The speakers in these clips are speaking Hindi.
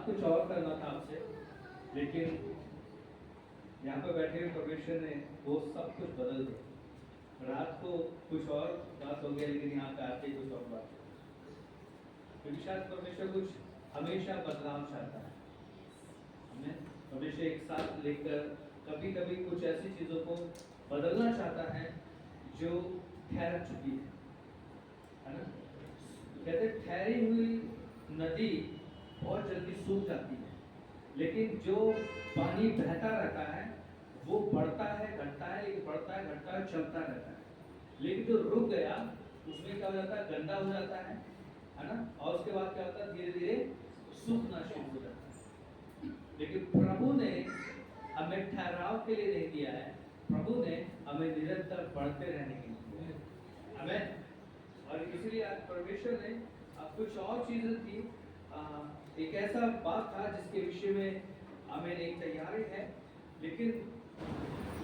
बात कुछ और करना था आपसे, लेकिन यहाँ पर बैठे हुए परमेश्वर ने वो सब कुछ बदल दिया। रात को कुछ और बात हो गया, लेकिन यहाँ पे आके कुछ और बात, क्योंकि शायद परमेश्वर कुछ हमेशा बदलाव चाहता है। हमें हमेशा एक साथ लेकर कभी कभी कुछ ऐसी चीजों को बदलना चाहता है जो ठहर चुकी है ना। कहते ठहरी हुई नदी बहुत जल्दी सूख जाती है, लेकिन जो पानी बहता रहता है वो बढ़ता है घटता है, लेकिन बढ़ता है घटता है चलता रहता है। लेकिन जो रुक गया उसमें क्या हो जाता है, गंदा हो जाता है ना, और उसके बाद क्या होता है, धीरे धीरे सूखना शुरू हो जाता है। लेकिन प्रभु ने हमें ठहराव के लिए नहीं दिया है, प्रभु ने हमें निरंतर बढ़ते रहने के लिए दिया है। हमें और इसलिए आज परमेश्वर ने कुछ और चीजें थी, एक ऐसा बात था जिसके विषय में हमें एक तैयारी है, लेकिन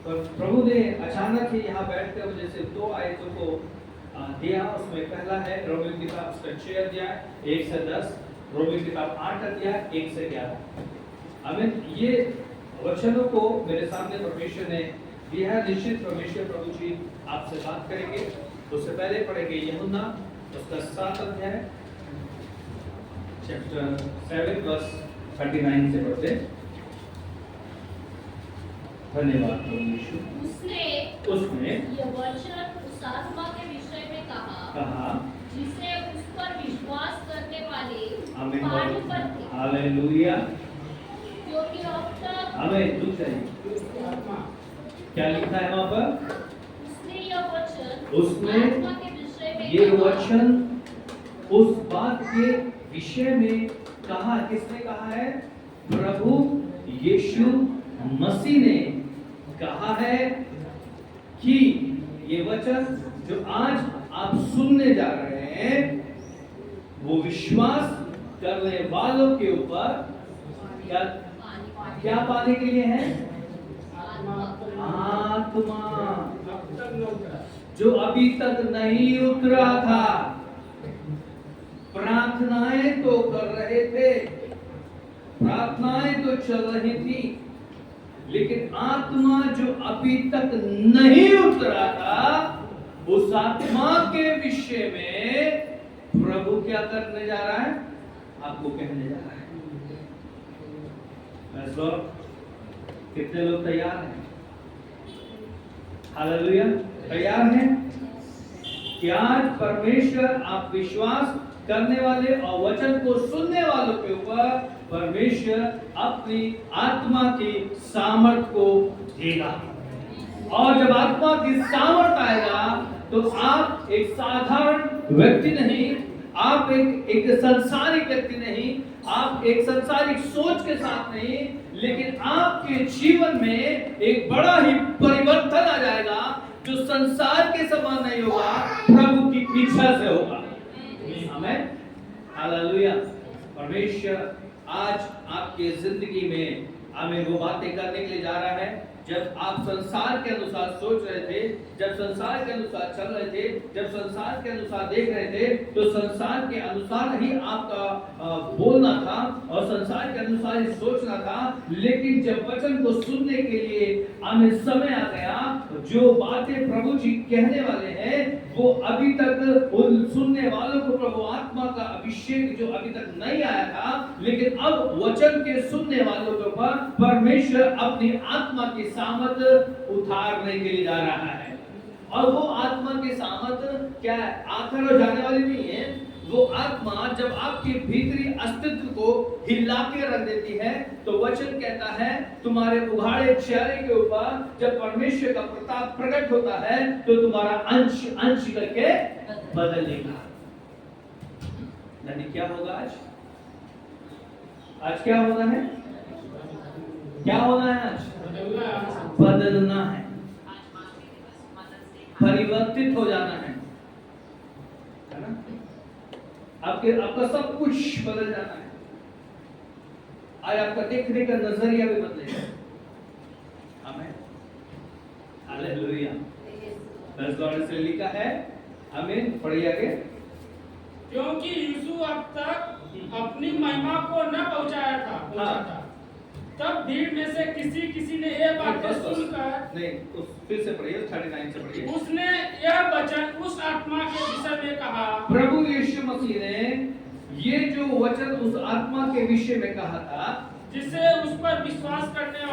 प्रभु ने अचानक ही यहाँ बैठकर मुझे सिर्फ 2 आयतों को दिया। उसमें पहला है रोमी किताब 6 अध्याय 1 से 10, रोमी किताब 8 अध्याय 1 से 11। हमें ये वचनों को मेरे सामने परमेश्वर ने दिया है। निश्चित परमेश्वर प्रभु जी आपसे बात करेंगे। उससे पहले पढ़ेंगे यूहन्ना उसका 7 अध्याय चैप्टर 7 वर्स 39 से पढ़ते। धन्यवाद प्रभु यीशु। उसने यह वचन उस आत्मा के विषय में कहा जिसे उस पर विश्वास करने वाले पानी पर थे। हालेलुया। क्योंकि अब तक हमें दुख चाहिए। क्या लिखा है वहाँ पर? उसने यह वचन उसने आत्मा के विषय में ये कहा। वचन उस बात के विषय में कहा। किसने कहा है? प्रभु यीशु मसीह ने कहा है कि ये वचन जो आज आप सुनने जा रहे हैं वो विश्वास करने वालों के ऊपर क्या पाने के लिए है? आत्मा जो अभी तक नहीं उतरा था। प्रार्थनाएं तो कर रहे थे, प्रार्थनाएं तो चल रही थी, लेकिन आत्मा जो अभी तक नहीं उतरा था, उस आत्मा के विषय में प्रभु क्या करने जा रहा है? आपको कहने जा रहा है। कितने लोग तैयार हैं? हालेलुया। तैयार हैं कि आज परमेश्वर आप विश्वास करने वाले और वचन को सुनने वालों के ऊपर परमेश्वर अपनी आत्मा की सामर्थ को देगा। और जब आत्मा की सामर्थ आएगा तो आप एक साधारण व्यक्ति नहीं, आप एक संसारिक व्यक्ति नहीं, आप एक संसारिक सोच के साथ नहीं, लेकिन आपके जीवन में एक बड़ा ही परिवर्तन आ जाएगा जो संसार के समान नहीं होगा, प्रभु की इच्छा से होगा। आमीन। हालेलुया। परमेश्वर आज आपके जिंदगी में हमें वो बातें करने के लिए जा रहा है। जब आप संसार के अनुसार सोच रहे थे, जब संसार के अनुसार चल रहे थे, जब संसार के अनुसार देख रहे थे, तो संसार के अनुसार ही आपका बोलना था और संसार के अनुसार ही सोचना था। लेकिन जब वचन को सुनने के लिए हमें समय आ गया, जो बातें प्रभु जी कहने वाले हैं वो अभी तक उन सुनने वालों को प्रभु आत्मा का अभिषेक जो अभी तक नहीं आया था, लेकिन अब वचन के सुनने वालों के ऊपर परमेश्वर अपनी आत्मा की सामर्थ उतारने के लिए जा रहा है। और वो आत्मा की सामर्थ क्या है? आखिर हो जाने वाली नहीं है। वो आत्मा जब आपके भीतरी अस्तित्व को हिला के रख देती है, तो वचन कहता है तुम्हारे उघाड़े चेहरे के ऊपर जब परमेश्वर का प्रताप प्रकट होता है तो तुम्हारा अंश अंश करके बदलेगा। यानी क्या होगा आज? आज क्या होना है? क्या होना है आज? बदलना है, परिवर्तित हो जाना है ना? आपका सब कुछ बदल जाना है। आज आपका देखने का नजरिया भी बदलेगा। आमीन। हालेलुया। दस गॉड से लिखा है। आमीन। पढ़िए आगे। क्योंकि यीशु अब तक अपनी महिमा को न पहुंचा था। तब भीड़ में से किसी ने ये बातें सुनकर नहीं, फिर से पढ़िए 39 से पढ़िए। उसने यह वचन उस आत्मा के विषय में कहा। प्रभु यीशु मसीह ने ये जो वचन उस आत्मा के विषय में कहा था, जिसे उस पर विश्वास करने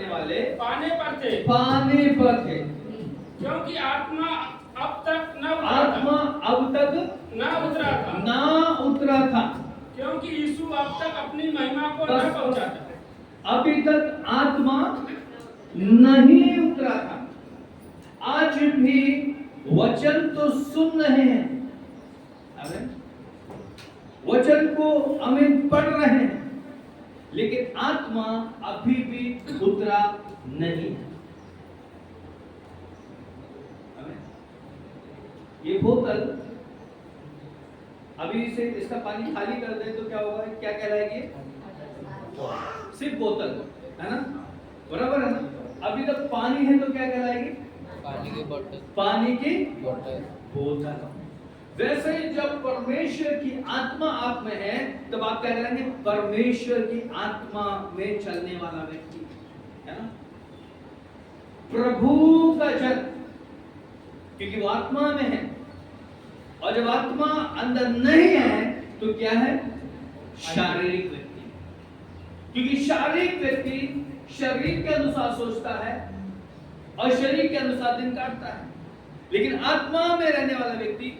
वाले पाने पर थे। क्योंकि आत्मा अब तक न उतरा था। क्योंकि यीशु अब तक अपनी महिमा को न पहुंचा था। अभी तक आत्मा नहीं उतरा था। आज भी वचन तो सुन रहे हैं, आमीन, वचन को आमीन पढ़ रहे हैं, लेकिन आत्मा अभी भी उतरा नहीं है। ये बोतल अभी से इसका पानी खाली कर दे तो क्या होगा? क्या कहलाएगी? सिर्फ बोतल, है ना? बराबर है ना? अभी तक पानी है तो क्या कहलाएगी? पानी की बोतल। वैसे ही जब परमेश्वर की आत्मा आप में है, तब आप क्या करेंगे? परमेश्वर की आत्मा में चलने वाला व्यक्ति, है ना? प्रभु का जन, क्योंकि वो आत्मा में है। और जब आत्मा अंदर नहीं है तो क्या है? शारीरिक व्यक्ति। क्योंकि शारीरिक व्यक्ति शरीर के अनुसार सोचता है और शरीर के अनुसार दिन काटता है, लेकिन आत्मा में रहने वाला व्यक्ति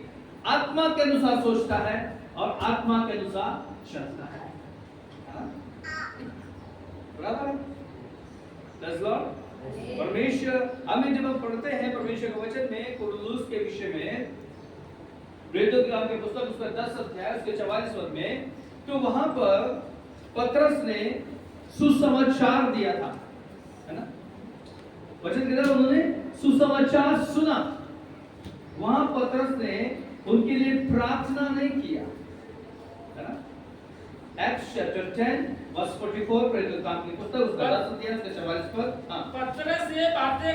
आत्मा के अनुसार सोचता है और आत्मा के अनुसार चलता है। बराबर है? परमेश्वर, हमें जब हम पढ़ते हैं परमेश्वर के वचन में कुरिन्थुस के विषय में, प्रेरितों की काम की पुस्तक उसका 10 अध्याय उसके 44 पद में, तो वहां पर पतरस ने सुसमाचार दिया था, है ना? वचन के द्वारा उन्होंने सुसमाचार सुना। वहां पतरस ने उनके लिए प्रार्थना नहीं किया, है ना? Acts chapter 10 verse 44, प्रेरितों की काम की पुस्तक उसका 10 अध्याय उसके 44 पद। हां, पतरस ये बातें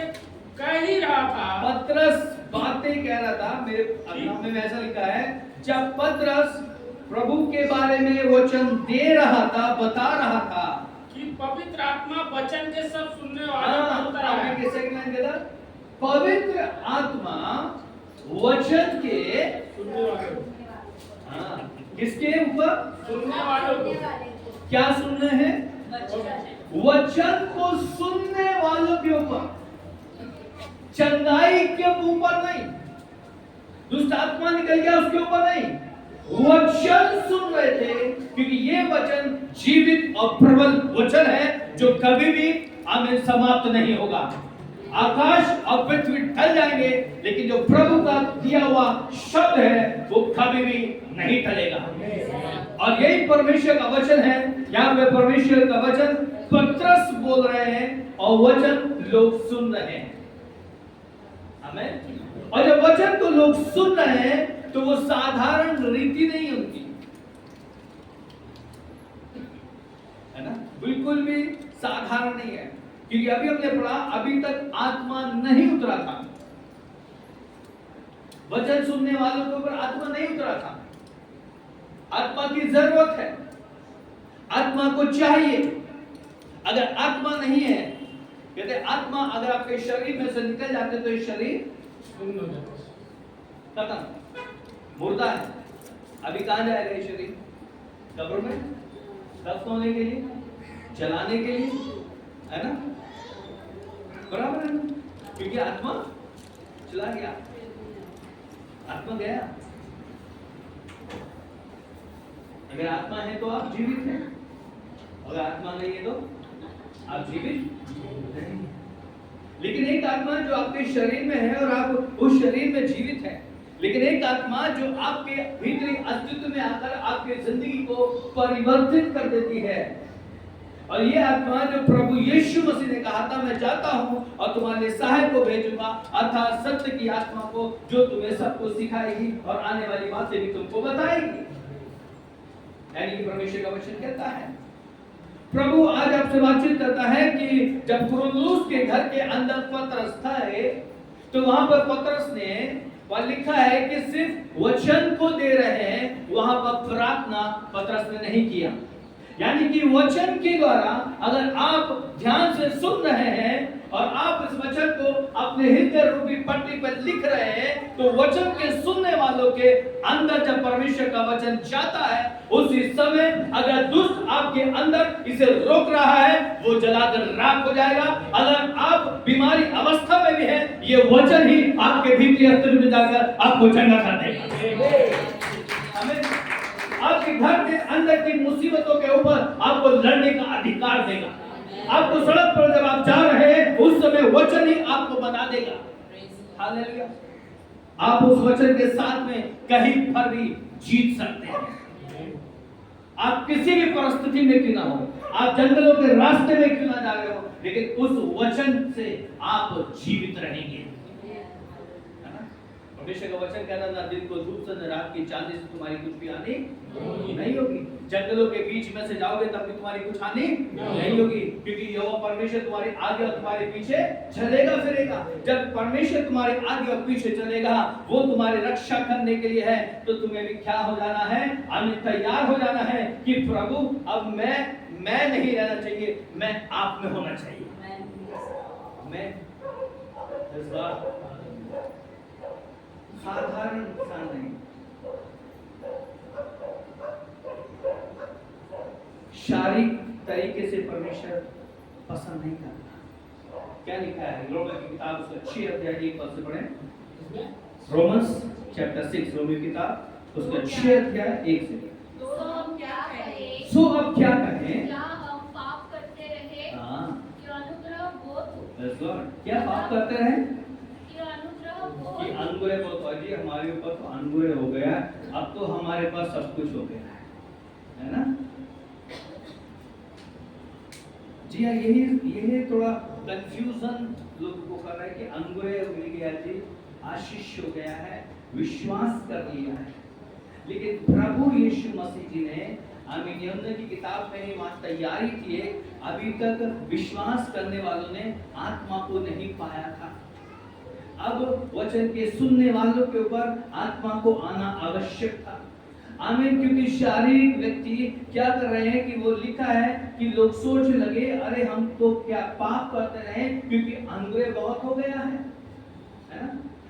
कह ही रहा था। पतरस बातें कह रहा था। मेरे अपने में ऐसा लिखा है, जब पतरस प्रभु के बारे में वचन दे रहा था, बता रहा था कि पवित्र आत्मा वचन के सब सुनने वालों पर उतर आया। कैसे लाइन कहता? पवित्र आत्मा वचन के सुनने वालों, हाँ, किसके ऊपर? सुनने वालों को। क्या सुनने हैं? वचन को सुनने वालों के ऊपर, चंगाई के ऊपर नहीं, दुष्ट आत्मा निकल गया उसके ऊपर नहीं, वचन सुन रहे थे। क्योंकि ये वचन जीवित और प्रबल वचन है जो कभी भी आमीन समाप्त नहीं होगा। आकाश और पृथ्वी टल जाएंगे, लेकिन जो प्रभु का दिया हुआ शब्द है वो कभी भी नहीं टलेगा। और यही परमेश्वर का वचन है। यहाँ पे परमेश्वर का वचन पतरस बोल रहे हैं और वचन लोग सुन रहे हैं। आमीन। और जब वचन को लोग सुन रहे हैं तो वो साधारण रीति नहीं उनकी, है ना? बिल्कुल भी साधारण नहीं है। क्योंकि अभी हमने पढ़ा, अभी तक आत्मा नहीं उतरा था। वचन सुनने वालों के ऊपर आत्मा नहीं उतरा था। आत्मा की जरूरत है, आत्मा को चाहिए। अगर आत्मा नहीं है, कहते आत्मा अगर आपके शरीर में से निकल जाते तो ये शरीर खत्म, मुर्दा है। अभी कहां जाएगा ये शरीर? कब्र में दफन होने के लिए, जलाने के लिए, है ना? बराबर है ना? क्योंकि आत्मा चला गया, आत्मा गया। अगर आत्मा है तो आप जीवित हैं, अगर आत्मा नहीं है तो आप जीवित नहीं। लेकिन एक आत्मा जो आपके शरीर में है और आप उस शरीर में जीवित है, लेकिन एक आत्मा जो आपके भीतरी अस्तित्व में आकर आपके जिंदगी को परिवर्तित कर देती है। और ये आत्मा जो प्रभु यीशु मसीह ने कहा था, मैं जाता हूं और तुम्हारे सहायक को भेजूंगा, अर्थात सत्य की आत्मा को, जो तुम्हें सबको सिखाएगी और आने वाली बातें भी तुमको बताएगी। यानी परमेश्वर का वचन कहता है, प्रभु आज आपसे बातचीत करता है कि जब कुरिन्थुस के घर के अंदर पतरस था, तो वहां पर पतरस ने वहां लिखा है कि सिर्फ वचन को दे रहे हैं, वहां पर प्रार्थना पतरस ने नहीं किया। यानी कि वचन के द्वारा अगर आप ध्यान से सुन रहे हैं और आप इस वचन को अपने हृदय रूपी पट्टी पर लिख रहे हैं, तो वचन के सुनने वालों के अंदर जब परमेश्वर का वचन जाता है, उसी समय अगर दुष्ट आपके अंदर इसे रोक रहा है, वो जलाकर राख हो जाएगा। अगर आप बीमारी अवस्था में भी हैं, ये वचन ही आपके भीतरी अस्तित्व में जाकर आपको चंगा कर देगा। हमें आपके घर के अंदर की मुसीबतों के ऊपर आपको लड़ने का अधिकार देगा। आपको सड़क पर जब आप जा रहे हैं, उस समय वचन ही आपको बना देगा। हालेलुया। आप उस वचन के साथ में कहीं पर भी जीत सकते हैं। आप किसी भी परिस्थिति में क्यों ना हो, आप जंगलों के रास्ते में क्यों ना जा रहे हो, लेकिन उस वचन से आप जीवित रहेंगे। परमेश्वर का वचन कहता है, ना दिन को धूप से न रात की चांदी से तुम्हारी कुछ भी हानि नहीं होगी। जंगलों के बीच में से जाओगे तब भी तुम्हारी कुछ हानि नहीं होगी, क्योंकि यहोवा परमेश्वर तुम्हारे आगे और तुम्हारे पीछे चलेगा फिरेगा। जब परमेश्वर तुम्हारे आगे और पीछे चलेगा, वो तुम्हारी रक्षा करने के लिए है, तो तुम्हें भी क्या हो जाना है, हमें तैयार हो जाना है कि प्रभु अब मैं नहीं रहना चाहिए, मैं आप में होना चाहिए। मैं इस बार साधारण इंसान नहीं, शारीरिक तरीके से परमेश्वर पसंद नहीं करता। क्या लिखा है रोमन की किताब उसका 6 अध्याय 1 पद से पढ़ें। रोमन्स चैप्टर 6 रोमी की किताब उसका 6 अध्याय 1 से। तो हम क्या करें? सो अब क्या कहें? क्या हम पाप करते रहे? हाँ, कि अनुग्रह बहुत हो? क्या पाप करते रहे? कि अनुग्रह बहुत कि अनुग्रह बहुत हो जी, हमारे ऊपर तो अनुग्रह हो गया, अब तो हमारे पास सब कुछ हो गया है ना। जी हाँ, यही थोड़ा कंफ्यूजन लोगों को कर रहा है कि अनुग्रह मिल गया जी, आशीष हो गया है, विश्वास कर लिया है। लेकिन प्रभु यीशु मसीह जी ने आमीन यूहन्ना की किताब में वहां तैयारी की है, अभी तक विश्वास करने वालों ने आत्मा को नहीं पाया था। अब वचन के सुनने वालों के ऊपर आत्मा को आना आवश्यक था। आमीन। क्योंकि शारीरिक व्यक्ति क्या कर रहे हैं कि वो लिखा है कि लोग सोच लगे, अरे हम तो क्या पाप करते रहे, क्योंकि अनुग्रह बहुत हो गया है ना।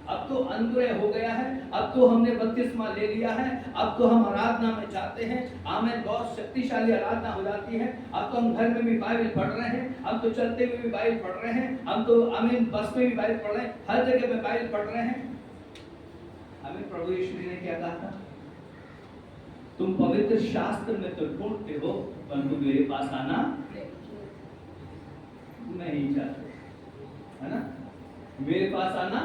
अब तो अनुग्रह हो गया है, अब तो हमने बपतिस्मा ले लिया है, अब तो हम आराधना में जाते हैं, आमीन, बहुत शक्तिशाली आराधना हो जाती है। अब तो हम घर में भी बाइबल पढ़ रहे हैं, अब तो चलते हुए भी बाइबल पढ़ रहे हैं, हम तो आमीन बस में भी बाइबल पढ़ रहे हैं, हर जगह में बाइबल पढ़ रहे हैं। आमीन। प्रभु यीशु ने क्या कहा था? तुम पवित्र शास्त्र में तो ढूंढते हो, परंतु मेरे पास आना नहीं चाहते, है ना। मेरे पास आना,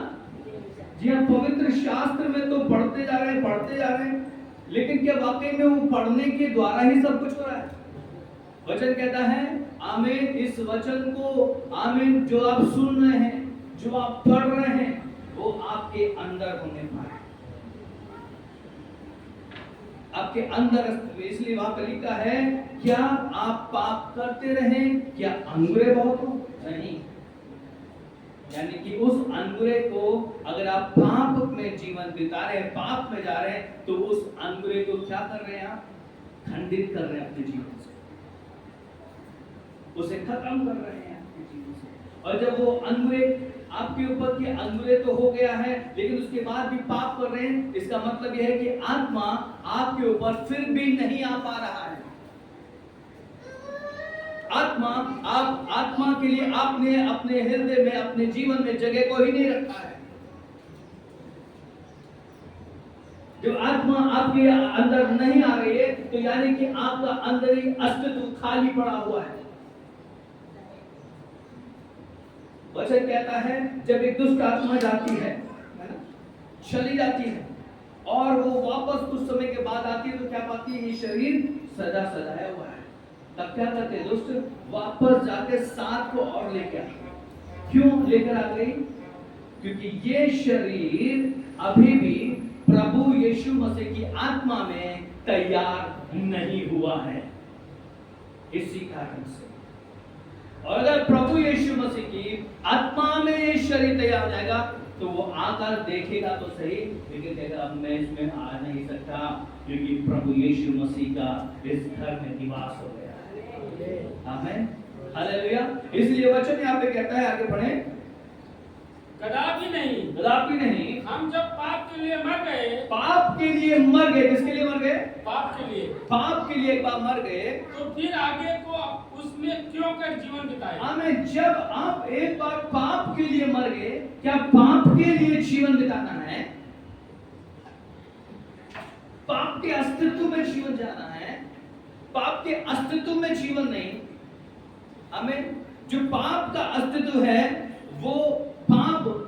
जी हाँ, पवित्र शास्त्र में तो पढ़ते जा रहे हैं, लेकिन क्या वाकई में वो पढ़ने के द्वारा ही सब कुछ हो रहा है? वचन कहता है आमीन, इस वचन को आमीन जो आप सुन रहे हैं, जो आप पढ़ रहे हैं, वो आपके अंदर होने पाए, आपके अंदर। इसलिए वहां पर लिखा है, क्या आप पाप करते रहे, क्या अनुग्रह बहुत हो? नहीं। यानी कि उस अनुग्रह को अगर आप पाप में जीवन बिता रहे हैं, पाप में जा रहे हैं, तो उस अनुग्रह को क्या कर रहे हैं? आप खंडित कर रहे हैं अपने जीवन से, उसे खत्म कर रहे हैं अपने जीवन से। और जब वो अनुग्रह आपके ऊपर की अनुग्रह तो हो गया है, लेकिन उसके बाद भी पाप कर रहे हैं, इसका मतलब यह है कि आत्मा आपके ऊपर फिर भी नहीं आ पा रहा है। आत्मा के लिए आपने अपने हृदय में, अपने जीवन में जगह को ही नहीं रखा है। जब आत्मा आपके अंदर नहीं आ रही है, तो यानी कि आपका अंदर ही अस्तित्व खाली पड़ा हुआ है। वचन कहता है जब एक दुष्ट आत्मा जाती है ना, चली जाती है, और वो वापस कुछ समय के बाद आती है, तो क्या पाती है? ये शरीर सदा सजाया हुआ है। तब क्या करते हैं दुष्ट? वापस जाके साथ को और लेकर आते। क्यों लेकर आ गई? क्योंकि ये शरीर अभी भी प्रभु यीशु मसीह की आत्मा में तैयार नहीं हुआ है, इसी कारण से। और अगर प्रभु यीशु मसीह की आत्मा में शरीर तैयार हो जाएगा, तो वो आकर देखेगा तो सही, लेकिन कहेगा अब मैं इसमें आ नहीं सकता, क्योंकि प्रभु यीशु मसीह का इस घर में निवास हो गया है। आमीन, हालेलुया। इसलिए वचन यहाँ पे कहता है, आगे पढ़े, कदापि नहीं, कदापि नहीं। हम जब पाप के लिए मर गए, पाप के लिए मर गए, किसके लिए मर गए? पाप के लिए, पाप के लिए एक बार मर गए, तो फिर आगे को उसमें क्यों कर जीवन बिताए? आमीन। जब आप एक बार पाप के लिए मर गए, क्या पाप के लिए जीवन बिताना है? पाप के अस्तित्व में जीवन जाना है, पाप के अस्तित्व में जीवन नहीं। आमीन। जो पाप का अस्तित्व है वो पाप,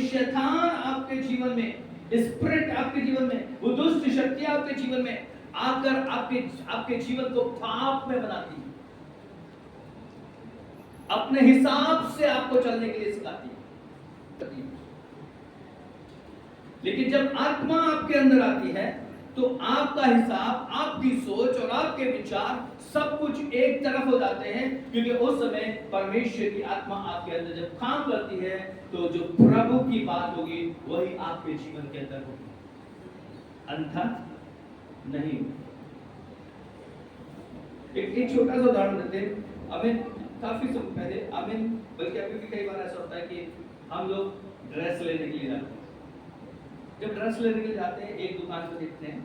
शैतान आपके जीवन में, स्पिरिट आपके जीवन में, वो दुष्ट शक्तियां आपके जीवन में आकर आपके जीवन को पाप में बनाती है, अपने हिसाब से आपको चलने के लिए सिखाती है। लेकिन जब आत्मा आपके अंदर आती है तो आपका हिसाब, आपकी सोच और आपके विचार सब कुछ एक तरफ हो जाते हैं, क्योंकि उस समय परमेश्वर की आत्मा आपके अंदर जब काम करती है तो जो प्रभु की बात होगी वही आपके जीवन के अंदर होगी, अन्यथा नहीं। एक छोटा सा उदाहरण देते हैं। हमें काफी समय पहले, हमें बल्कि अभी भी कई बार ऐसा होता है कि हम लोग ड्रेस लेने के लिए जाते हैं। जब ड्रेस लेने के लिए जाते हैं, एक दुकान पे देखते हैं,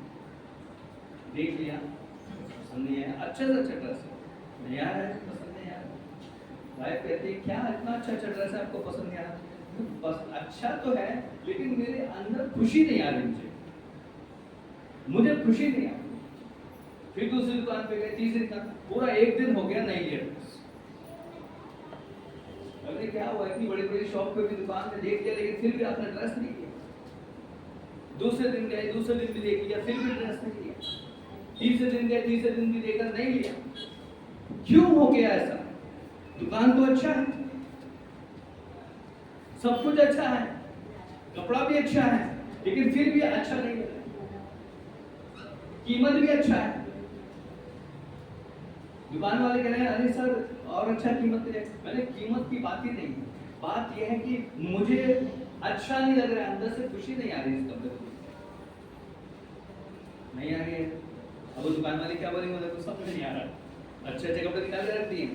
देख लिया, पसंद नहीं आया, अच्छा से अच्छा ड्रेस नहीं आ रहा है, पसंद नहीं आ रहा। वाइफ कहती है, क्या इतना अच्छा अच्छा ड्रेस है, आपको पसंद नहीं आ रहा? बस अच्छा तो है, लेकिन मेरे अंदर खुशी नहीं आ रही, मुझे खुशी नहीं आ रही। फिर दूसरी दुकान पे गए, तीसरी दुकान, पूरा एक दिन हो गया नहीं लिया ड्रेस। अरे क्या हुआ, इतनी बड़ी बड़ी शॉप पे भी दुकान पे देख लिया, लेकिन फिर भी आपने ड्रेस नहीं लिया। दूसरे दिन गए, दूसरे दिन भी देख लिया, फिर भी ड्रेस नहीं लिया। तीसरे दिन गए, तीसरे दिन भी देखकर नहीं लिया। क्यों हो गया ऐसा? दुकान तो अच्छा है, सब कुछ अच्छा है, कपड़ा भी अच्छा है, लेकिन फिर भी अच्छा नहीं लग रहा। कीमत भी अच्छा है, दुकान वाले कह रहे हैं अरे सर और अच्छा कीमत है। मैंने कीमत की बात ही नहीं, बात यह है कि मुझे अच्छा नहीं लग रहा है, अंदर से खुशी नहीं आ रही इस कपड़े को, नहीं आ रही है। अब वो दुकान वाले क्या बोलेंगे, मुझे तो समझ नहीं आ रहा, अच्छे अच्छे कपड़े निकाल के रख दिए।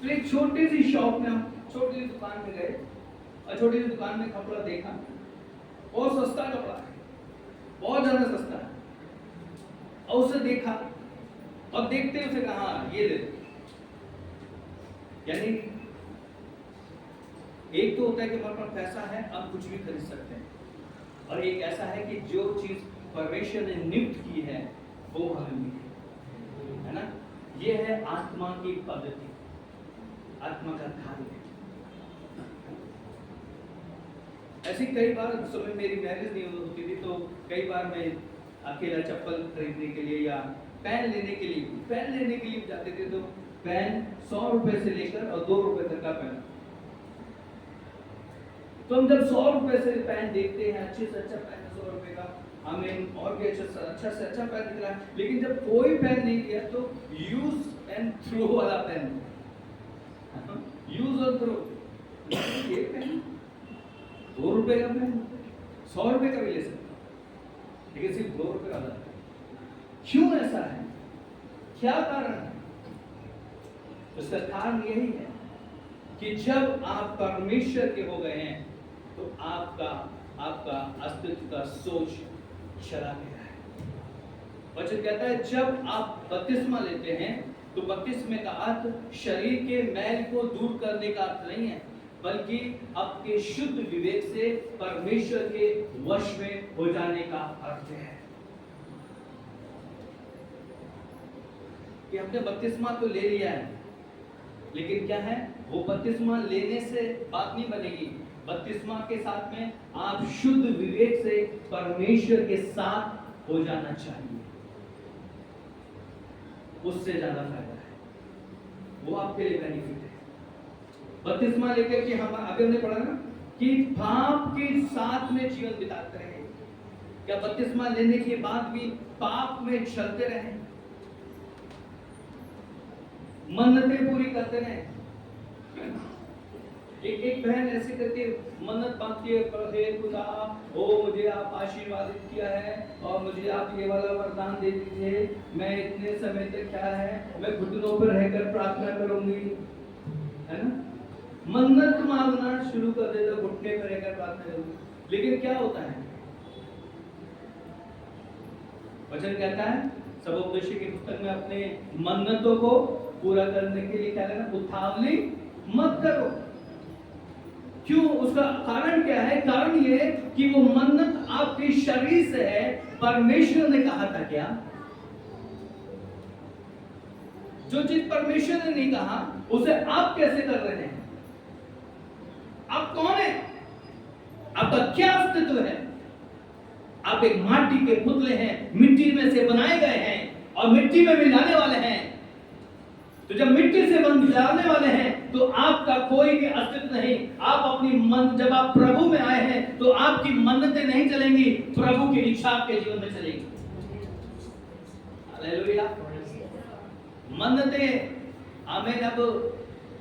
फिर एक छोटी सी शॉप में, छोटी सी दुकान में गए और छोटी सी दुकान में कपड़ा देखा, बहुत सस्ता कपड़ा है, बहुत ज्यादा सस्ता है, और उसे देखा और देखते उसे कहा ये ले। यानी एक तो होता है कि हमारे पास पैसा है, हम कुछ भी खरीद सकते हैं, और एक ऐसा है कि जो चीज परमेश्वर ने नियुक्त की है वो हमें मिली है ना। ये है आत्मा की पद्धति, आत्मा का कार्य। ऐसी कई बार समय मेरी मैरिज नहीं होती थी, तो कई बार मैं अकेला चप्पल खरीदने के लिए या पेन लेने के लिए जाते थे, तो पेन 100 रुपए से लेकर और 2 रुपए तक का पेन। तो हम जब 100 रुपए से पेन देखते हैं, अच्छे से अच्छा पेन 100 रुपए का, हमें और भी अच्छा से अच्छा पेन निकला, लेकिन जब कोई पेन नहीं लिया तो यूज एंड थ्रो वाला पेन, यूज और थ्रो। ये पेन 2 रुपए का पेन 100 रुपए का भी ले सकता, लेकिन सिर्फ 2 रुपए का आता है। क्यों ऐसा है, क्या कारण है? उसका कारण यही है कि जब आप परमेश्वर के हो गए हैं तो आपका अस्तित्व का सोच चला गया है। वचन कहता है जब आप बपतिस्मा लेते हैं तो बपतिस्मे का अर्थ शरीर के मैल को दूर करने का अर्थ नहीं है, बल्कि आपके शुद्ध विवेक से परमेश्वर के वश में हो जाने का अर्थ है। कि हमने बपतिस्मा तो ले लिया है, लेकिन क्या है, वो बपतिस्मा लेने से बात नहीं बनेगी। बपतिस्मा के साथ में आप शुद्ध विवेक से परमेश्वर के साथ हो जाना चाहिए, उससे ज्यादा फायदा है, वो आपके लिए बेनिफिट है। बपतिस्मा लेकर के हम अभी हमने पढ़ा ना कि पाप के साथ में जीवन बिताते रहे, क्या बपतिस्मा लेने के बाद भी पाप में चलते रहे, मन्नतें पूरी करते रहे, एक बहन ऐसे करके मन्नत मांगती है, हे खुदा, ओ मुझे आप आशीर्वादित किया है और मुझे आप ये वाला वरदान दे दीजिए, मैं इतने समय तक क्या है, मैं घुटनों पर रहकर प्रार्थना करूंगी, है ना। मन्नत मांगना शुरू कर दे तो घुटने पर रहकर प्रार्थना करूंगी, लेकिन क्या होता है? वचन कहता है सबोपदेश की पुस्तक में अपने मन्नतों को पूरा करने के लिए क्या करना, उतावली मत करो। क्यों? उसका कारण क्या है? कारण ये है कि वो मन्नत आपके शरीर से है। परमेश्वर ने कहा था क्या? जो चीज परमेश्वर ने नहीं कहा उसे आप कैसे कर रहे हैं? आप कौन है? आपका क्या अस्तित्व है? आप एक माटी के पुतले हैं, मिट्टी में से बनाए गए हैं और मिट्टी में मिलाने वाले हैं। तो जब मिट्टी से मिलाने वाले हैं तो आपका कोई भी अस्तित्व नहीं। आप अपनी मन, जब आप प्रभु में आए हैं तो आपकी मन्नतें नहीं चलेंगी, प्रभु की इच्छा आपके जीवन में चलेगी। हालेलुया। मन्नतें आमीन। अब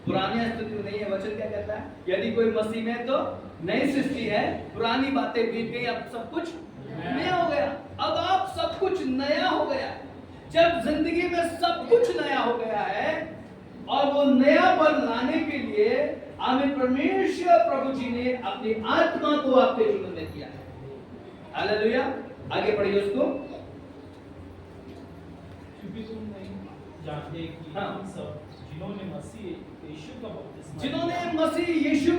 पुराने अस्तित्व नहीं है। वचन क्या कहता है? यदि कोई मसीह में तो नई सृष्टि है, पुरानी बातें बीत गई, अब सब कुछ नया हो गया। अब आप सब कुछ नया हो गया। जब जिंदगी में सब कुछ नया हो गया है और वो नया पल लाने के लिए हमें परमेश्वर प्रभु जी ने अपनी आत्मा को आपके जीवन में दिया है। हालेलुया। आगे पढ़िए उसको। क्योंकि तुम नहीं जानते कि हम सब जिन्होंने मसीह यीशु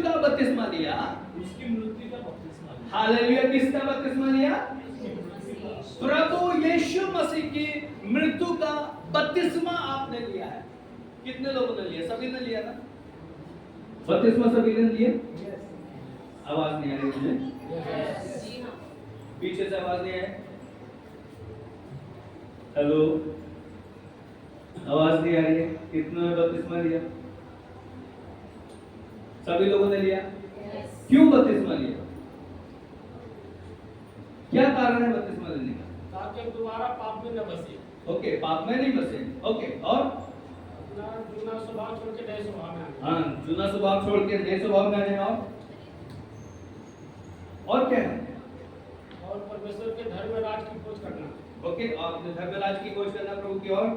का बपतिस्मा लिया, उसकी मृत्यु का बपतिस्मा लिया। हालेलुया। किसका बपतिस्मा लिया? प्रभु यीशु मसीह की मृत्यु का बपतिस्मा आपने लिया है। कितने लोगों ने लिया? सभी ने लिया ना? बपतिस्मा सभी ने लिया? आवाज नहीं आ रही मुझे। पीछे से आवाज नहीं है। हेलो, आवाज नहीं आ रही है। कितनों ने बपतिस्मा लिया? सभी लोगों ने लिया। क्यों बपतिस्मा लिया? क्या कारण है बपतिस्मा लेने का? ताकि दोबारा पाप में न बसे। ओके, पाप में नहीं बसे। ओके, और अपना जुना स्वभाव छोड़ के नए स्वभाव में आना। हाँ, जुना स्वभाव छोड़ के नए स्वभाव में आ जाए। और क्या है? और परमेश्वर के धर्म में राज की खोज करना। ओके, और धर्म राज की खोज करना प्रभु की ओर।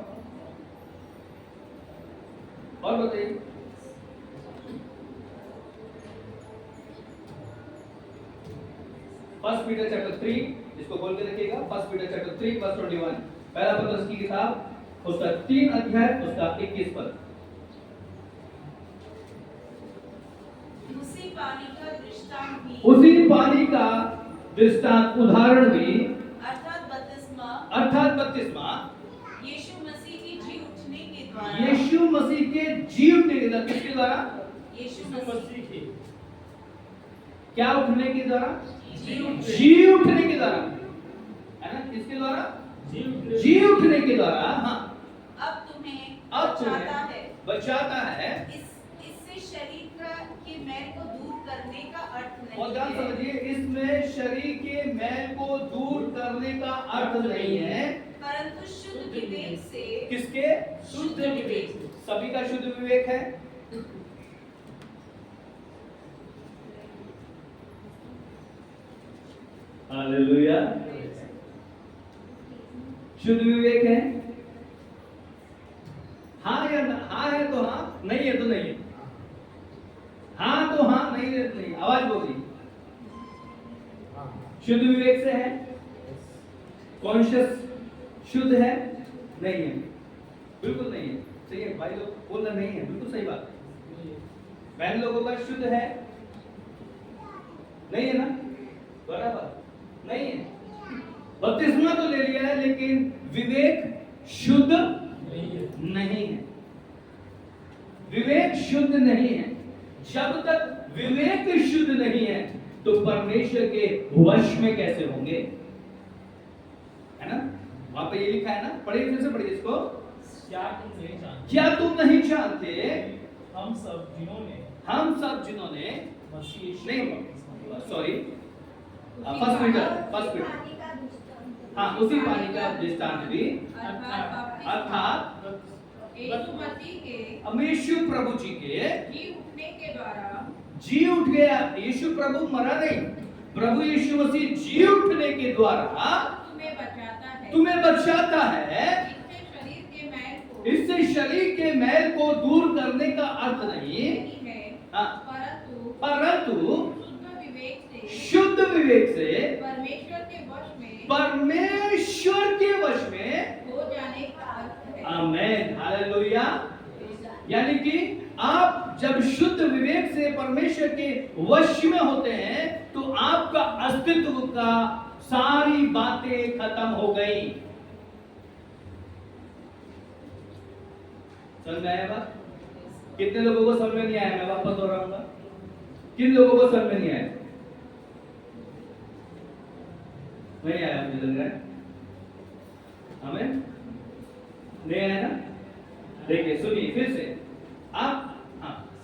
और बताइए। फर्स्ट पीटर चैप्टर 3, इसको बोल के रखिएगा। फर्स्ट पीटर चैप्टर 3 वर्स 21, पहला पत्रस की किताब, उसका 3 अध्याय, उसका 21 पद। उसी पानी का दृष्टांत भी, उदाहरण भी, अर्थात बपतिस्मा यीशु मसीह के जी उठने के द्वारा, यीशु मसीह के जी उठने के द्वारा। किसके द्वारा? यीशु मसीह की क्या उठने के द्वारा? जी उठने के द्वारा, है ना? किसके द्वारा? जी उठने के द्वारा। हाँ, अब तुम्हें बचाता है। इससे शरीर के मैल को दूर करने का अर्थ और नहीं ध्यान है। समझिए, इसमें शरीर के मैल को दूर करने का अर्थ नहीं है, परंतु शुद्ध विवेक से। किसके? शुद्ध विवेक से। सभी का शुद्ध विवेक है। हालेलुया। शुद्ध विवेक है। हाँ या ना? हाँ है तो हाँ, नहीं है तो नहीं है। हाँ तो हाँ, नहीं है तो नहीं। आवाज बोली। शुद्ध विवेक से है। कॉन्शियस शुद्ध है? नहीं है, बिल्कुल नहीं है। सही है भाई लोग बोलना नहीं है, बिल्कुल सही बात है। बहन लोगों का शुद्ध है? नहीं है ना? बराबर नहीं है। बपतिस्मा तो ले लिया है, लेकिन विवेक शुद्ध नहीं है। विवेक शुद्ध नहीं है। जब तक विवेक शुद्ध नहीं है तो परमेश्वर के वश में कैसे होंगे? है ना? वहां पे ये लिखा है ना, पढ़िए, फिर से पढ़िए इसको। क्या तुम नहीं जानते हम सब जिन्होंने मसीह नहीं, सॉरी, फर्स्ट पीटर, हाँ, उसी पानी का दृष्टांत भी, अर्थात यीशु मसीह के यीशु प्रभु जी के जी उठने के द्वारा जी उठ गया। यीशु प्रभु मरा नहीं, प्रभु यीशु मसीह जी उठने के द्वारा तुम्हें बचाता है। इससे शरीर के मैल को दूर करने का अर्थ नहीं है, परंतु शुद्ध विवेक से परमेश्वर के वश में हो जाने का अर्थ है। आमेन, हालेलुया। यानी कि आप जब शुद्ध विवेक से परमेश्वर के वश में होते हैं तो आपका अस्तित्व का सारी बातें खत्म हो गई। समझ में आया बात? कितने लोगों को समझ में नहीं आया? मैं वापस दोहराऊंगा, किन लोगों को समझ में नहीं आया? नहीं आया, मुझे लग रहा है। हमें नहीं आया ना? देखिए, सुनिए फिर से। आप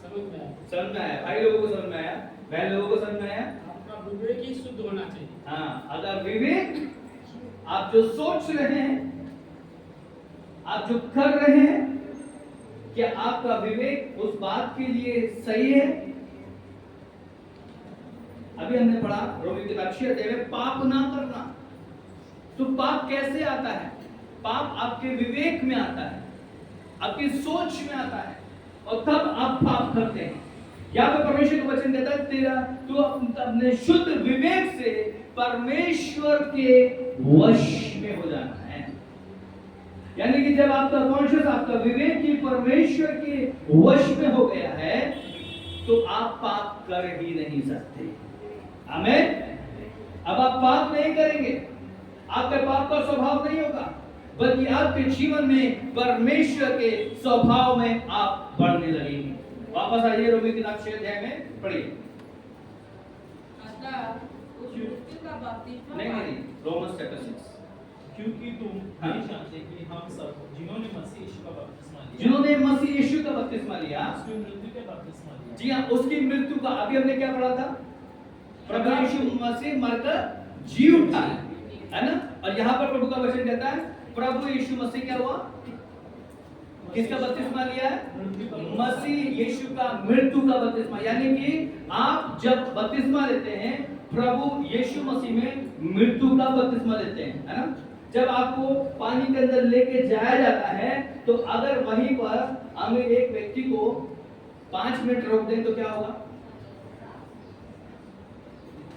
समझ में आया? भाई लोगों को समझ में आया? बहन लोगों को समझ में आया? आपका विवेक ही शुद्ध होना चाहिए। हाँ, अगर विवेक, आप जो सोच रहे हैं, आप जो कर रहे हैं, क्या आपका विवेक उस बात के लिए सही है? अभी हमने पढ़ा रोमी के 6 अध्याय में पाप ना करना। तो पाप कैसे आता है? पाप आपके विवेक में आता है, आपकी सोच में आता है, और तब आप पाप करते हैं। यहाँ पे परमेश्वर का वचन कहता है तेरा तू अपने शुद्ध विवेक से परमेश्वर के वश में हो जाना है। यानी कि जब आपका कॉन्शियस, आपका विवेक ही परमेश्वर के वश में हो गया है तो आप पाप कर ही नहीं सकते। आमीन। अब आप पाप नहीं करेंगे, आपके पाप का स्वभाव नहीं होगा, बल्कि आपके जीवन में परमेश्वर के स्वभाव में आप बढ़ने लगेंगे। वापस आइए रोमी की 6 अध्याय में पढ़िए। नहीं, रोमन्स चैप्टर 6। क्योंकि तुम नहीं जानते कि हम सब जिन्होंने मसीह यीशु का बपतिस्मा लिया, उसकी मृत्यु का बपतिस्मा लिया। जी हाँ, उसकी मृत्यु का, अभी हमने क्या पढ़ा था? प्रभु यीशु मसीह मरकर जी उठा है ना? और यहाँ पर प्रभु का वचन कहता है प्रभु यीशु मसीह क्या हुआ? किसका बपतिस्मा लिया है? मसीह यीशु का मृत्यु का बपतिस्मा। यानी कि आप जब बपतिस्मा लेते हैं, प्रभु यीशु मसीह में मृत्यु का बपतिस्मा लेते हैं, है ना? जब आपको पानी के अंदर लेके जाया जाता है तो अगर वहीं पर हमें एक व्यक्ति को 5 मिनट रोक दें तो क्या होगा?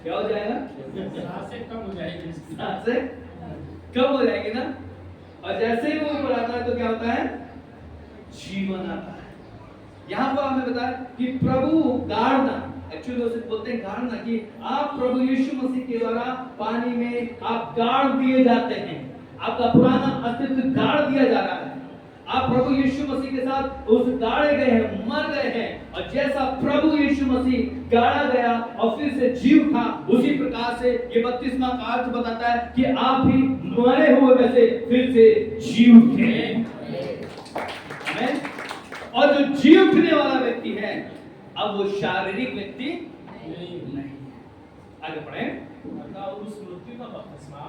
क्या हो जाएगा? सांसें कम हो जाएगी, सांसें कम हो जाएगी ना? और जैसे ही वो ऊपर आता है तो क्या होता है? जीवन आता है। यहाँ पर हमें बताया कि प्रभु गाड़ना, एक्चुअली उसे बोलते हैं गाड़ना, कि आप प्रभु यीशु मसीह के द्वारा पानी में आप गाड़ दिए जाते हैं। आपका पुराना अस्तित्व गाड़ दिया जा रहा है। आप प्रभु यीशु मसीह के साथ उस गाड़े गए हैं, मर गए हैं, और जैसा प्रभु यीशु मसीह गाड़ा गया और फिर से जी उठा, उसी प्रकार से ये बपतिस्मा का अर्थ बताता है कि आप भी मरे हुए में से फिर से जी उठे। और जो जी उठने वाला व्यक्ति है, अब वो शारीरिक व्यक्ति नहीं। आगे पढ़े।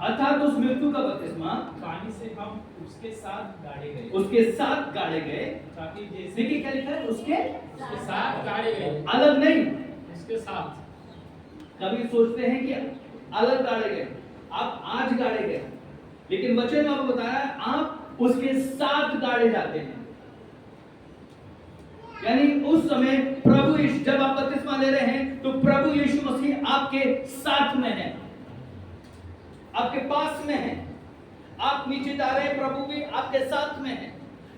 अर्थात उस मृत्यु का बपतिस्मा पानी से हम उसके साथ गाड़े गए, ताकि जैसे देखिए क्या लिखा है, उसके साथ गाड़े गए, अलग नहीं, उसके साथ। कभी सोचते हैं कि अलग गाड़े गए, आप आज गाड़े गए, लेकिन वचन में आपको बताया आप उसके साथ गाड़े जाते हैं। यानी उस समय प्रभु यीशु, जब आप बपतिस्मा ले रहे हैं तो प्रभु यीशु मसीह आपके साथ में है, आपके पास में है। आप नीचे जा रहे हैं, प्रभु भी आपके साथ में है।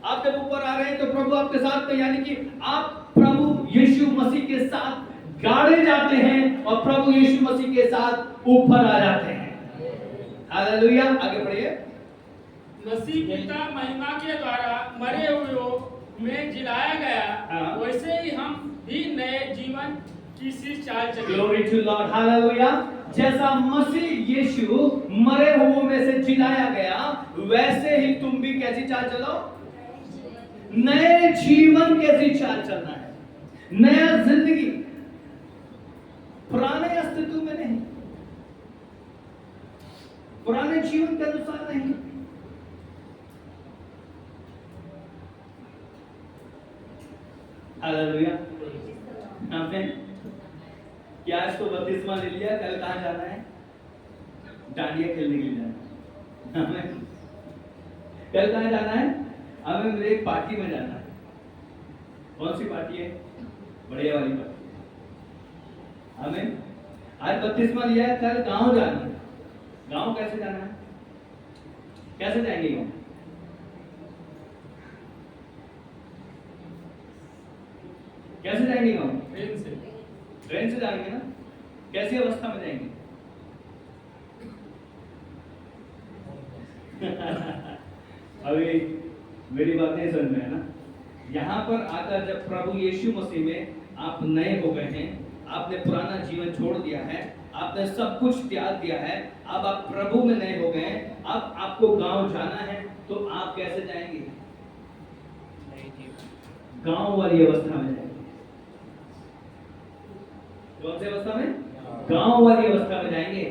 आप जब ऊपर आ रहे हैं तो प्रभु आपके साथ में, यानी कि आप प्रभु यीशु मसीह के साथ गाड़े जाते हैं और प्रभु यीशु मसीह के साथ ऊपर आ जाते हैं। हालेलुया। आगे बढ़िए। मसीह पिता महिमा के द्वारा मरे हुए में जिलाया गया, वैसे ही हम भी नए जीवन की सी चाल चले। Glory to lord, hallelujah. जैसा मसीह यीशु मरे हुए में से जिलाया गया, वैसे ही तुम भी कैसी चाल चलो? नए जीवन कैसी चाल चलना है, नया जिंदगी, पुराने अस्तित्व में नहीं, पुराने जीवन के अनुसार नहीं। हालेलुया। आमीन। क्या आज तो बपतिस्मा ले लिया, कल कहाँ जाना है? डांडिया खेलने के लिए जाना है। हमें कल कहाँ जाना है? हमें मेरे एक पार्टी में जाना है। कौन सी पार्टी है? बढ़िया वाली पार्टी। हमें आज बपतिस्मा लिया है, कल गांव जाना है। गांव कैसे जाना है? कैसे जाएंगे गांव? कैसे जाएंगे गांव? ट्रेन से। ट्रेन से जाएंगे ना? कैसी अवस्था में जाएंगे? अभी मेरी बात नहीं समझ में है ना? यहाँ पर आकर जब प्रभु यीशु मसीह में आप नए हो गए हैं, आपने पुराना जीवन छोड़ दिया है, आपने सब कुछ त्याग दिया है, अब आप प्रभु में नए हो गए हैं, अब आपको गांव जाना है, तो आप कैसे जाएंगे? गांव वाली अवस्था में जाएंगे। कौन सी अवस्था में? गांव वाली अवस्था में जाएंगे।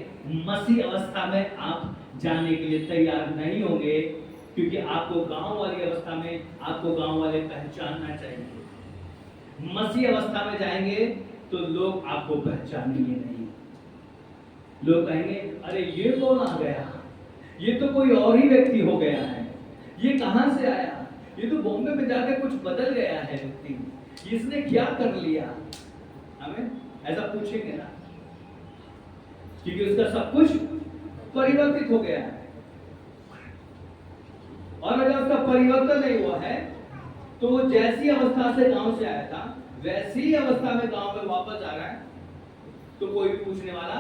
मसीह अवस्था में आप जाने के लिए तैयार नहीं होंगे, क्योंकि आपको गांव वाली अवस्था में आपको गांव वाले पहचानना चाहिए। मसीह अवस्था में जाएंगे तो लोग आपको पहचानेंगे नहीं। लोग कहेंगे अरे ये कौन आ गया, ये तो कोई और ही व्यक्ति हो गया है, ये कहां से आया, ये तो बॉम्बे में जाकर कुछ बदल गया है व्यक्ति, इसने क्या कर लिया। हमें ऐसा पूछेंगे ना, क्योंकि उसका सब कुछ परिवर्तित हो गया है। और अगर उसका परिवर्तन नहीं हुआ है तो वो जैसी अवस्था से गांव से आया था वैसी अवस्था में गांव में वापस आ रहा है, तो कोई भी पूछने वाला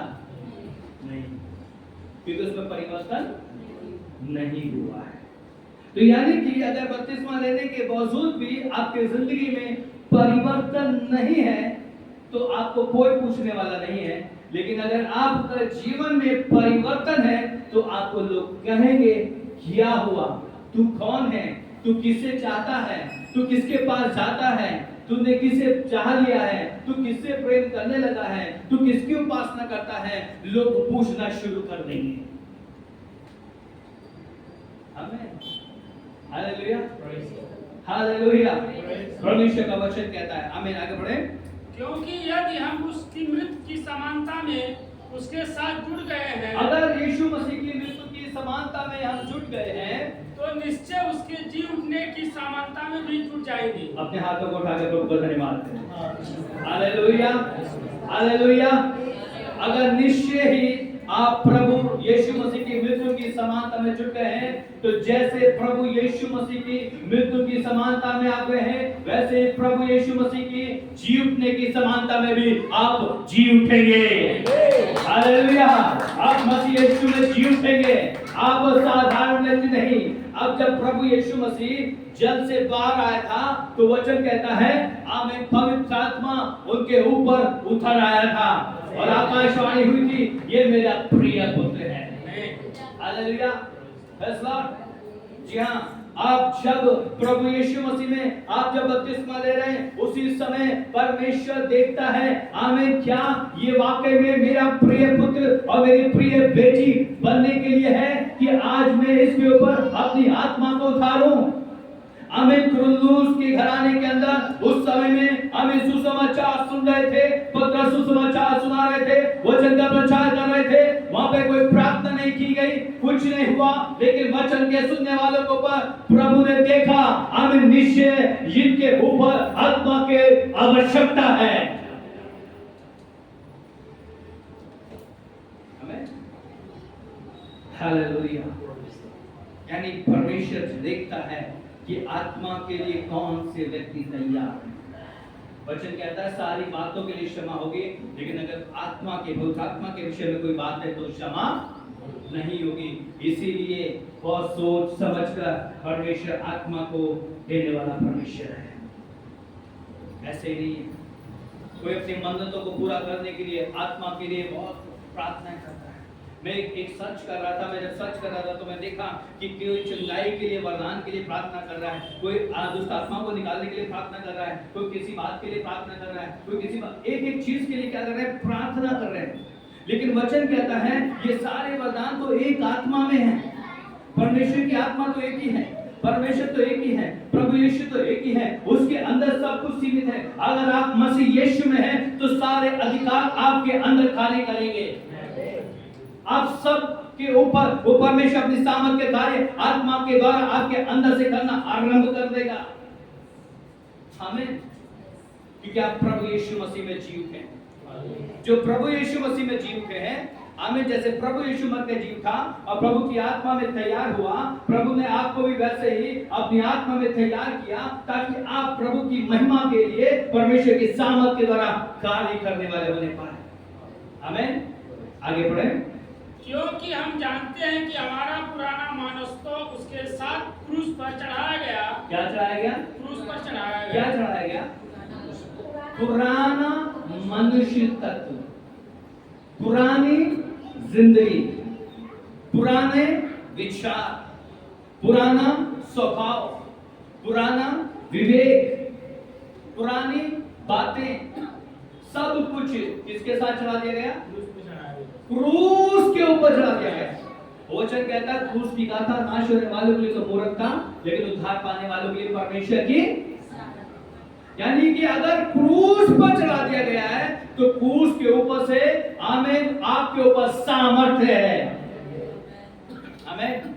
नहीं, क्योंकि उसमें परिवर्तन नहीं हुआ है। तो यानी कि अगर बपतिस्मा लेने के बावजूद भी आपकी जिंदगी में परिवर्तन नहीं है तो आपको कोई पूछने वाला नहीं है। लेकिन अगर आपका जीवन में परिवर्तन है तो आपको लोग कहेंगे क्या हुआ, तू कौन है, तू किसे चाहता है, तू किसके पास जाता है, तूने किसे चाह लिया है, तू किससे प्रेम करने लगा है, तू किसकी उपासना करता है, लोग पूछना शुरू कर देंगे। आमीन, हालेलुया, हालेलुया। परमेश्वर का वचन कहता है, आमीन। आगे बढ़े। क्योंकि यदि हम उसकी मृत्यु की समानता में उसके साथ जुड़ गए हैं, अगर यीशु मसीह की मृत्यु की समानता में हम जुट गए हैं तो निश्चय उसके जी उठने की समानता में भी जुट जाएंगे। अपने हाथों को उठाकर प्रभु का धन्यवाद करें। Hallelujah, hallelujah. अगर निश्चय ही आप प्रभु यीशु मसीह की मृत्यु की समानता में जुट गए हैं, तो जैसे प्रभु यीशु मसीह की मृत्यु की समानता में आप गए हैं, वैसे प्रभु यीशु मसीह की जी उठने की समानता में भी आप जी उठेंगे। हालेलुया। आप मसीह यीशु में जी उठेंगे, आप साधारण व्यक्ति नहीं। अब जब प्रभु यीशु मसीह जल से बाहर आया था तो वचन कहता है आमीन, पवित्र आत्मा उनके ऊपर उतर आया था और आकाशवाणी हुई थी, ये मेरा प्रिय पुत्र है। Hallelujah, praise Lord. जी हाँ, आप जब प्रभु यीशु मसीह में आप जब बपतिस्मा ले रहे हैं, उसी समय परमेश्वर देखता है आमीन, क्या ये वाकई में मेरा प्रिय पुत्र और मेरी प्रिय बेटी बनने के लिए है कि आज मैं इसके ऊपर अपनी आत्मा को उतारूं। आमीन। कुरुल्लूस के घराने के अंदर उस समय में हमें सुसमाचार सुन रहे थे, पत्र सुसमाचार सुना रहे थे, वचन का प्रचार कर रहे थे। वहां पे कोई प्रार्थना नहीं की गई, कुछ नहीं हुआ, लेकिन वचन के सुनने वालों के ऊपर प्रभु ने देखा आमीन, निश्चय जिनके ऊपर आत्मा के आवश्यकता है। आमीन, हालेलुया। यानी परमेश्वर देखता है कि आत्मा के लिए कौन से व्यक्ति तैयार है। वचन कहता है सारी बातों के लिए क्षमा होगी, लेकिन अगर आत्मा के आत्मा के विषय में कोई बात है तो क्षमा नहीं होगी। इसीलिए बहुत सोच समझकर परमेश्वर आत्मा को देने वाला परमेश्वर है। ऐसे नहीं कोई अपनी मन्नतों को पूरा करने के लिए आत्मा के लिए बहुत प्रार्थना करता है। मैं एक सर्च कर रहा था, मैं जब सर्च कर रहा था तो मैं देखा कि कोई चंगाई के लिए, वरदान के लिए प्रार्थना कर रहा है, कोई दुष्ट आत्मा को निकालने के लिए प्रार्थना कर रहा है, कोई किसी बात के लिए प्रार्थना कर रहा है, कोई किसी बात, एक एक चीज के लिए क्या कर रहे हैं, प्रार्थना कर रहे हैं। लेकिन वचन कहता है ये सारे वरदान तो एक आत्मा में है, परमेश्वर की आत्मा तो एक ही है। परमेश्वर तो एक ही है, प्रभु यीशु तो एक ही है, उसके अंदर सब कुछ सीमित है। अगर आप मसीह यीशु में हैं तो सारे अधिकार आपके अंदर खाली करेंगे। आप सब के ऊपर वो परमेश्वर अपनी सामर्थ के कार्य आत्मा के द्वारा आपके अंदर से करना आरंभ कर देगा। आमीन। क्योंकि आप प्रभु यीशु मसीह में जीवित हैं। जो प्रभु यीशु मसीह में जीवित हैं, आमीन, जैसे प्रभु यीशु मर के जीव था और प्रभु की आत्मा में तैयार हुआ, प्रभु ने आपको भी वैसे ही अपनी आत्मा में तैयार किया ताकि आप प्रभु की महिमा के लिए परमेश्वर की सामर्थ के द्वारा कार्य करने वाले बने पाए। आमीन। आगे बढ़े। क्योंकि हम जानते हैं कि हमारा पुराना मानव तो उसके साथ क्रूस पर चढ़ाया गया। क्या चढ़ाया गया? क्रूस पर चढ़ाया गया। क्या चढ़ाया गया? पुराना मनुष्य तत्व, पुरानी जिंदगी, पुराने विचार, पुराना स्वभाव, पुराना विवेक, पुरानी बातें, सब कुछ किसके साथ चढ़ा दिया गया? क्रूस के ऊपर चढ़ा दिया गया। वचन कहता है क्रूस की गाथा नाश होने वालों के लिए तो मूर्ख था, लेकिन उद्धार पाने वालों के लिए परमेश्वर की, यानी कि अगर क्रूस पर चढ़ा दिया गया है तो क्रूस के ऊपर से आमीन आपके ऊपर सामर्थ्य है। आमीन।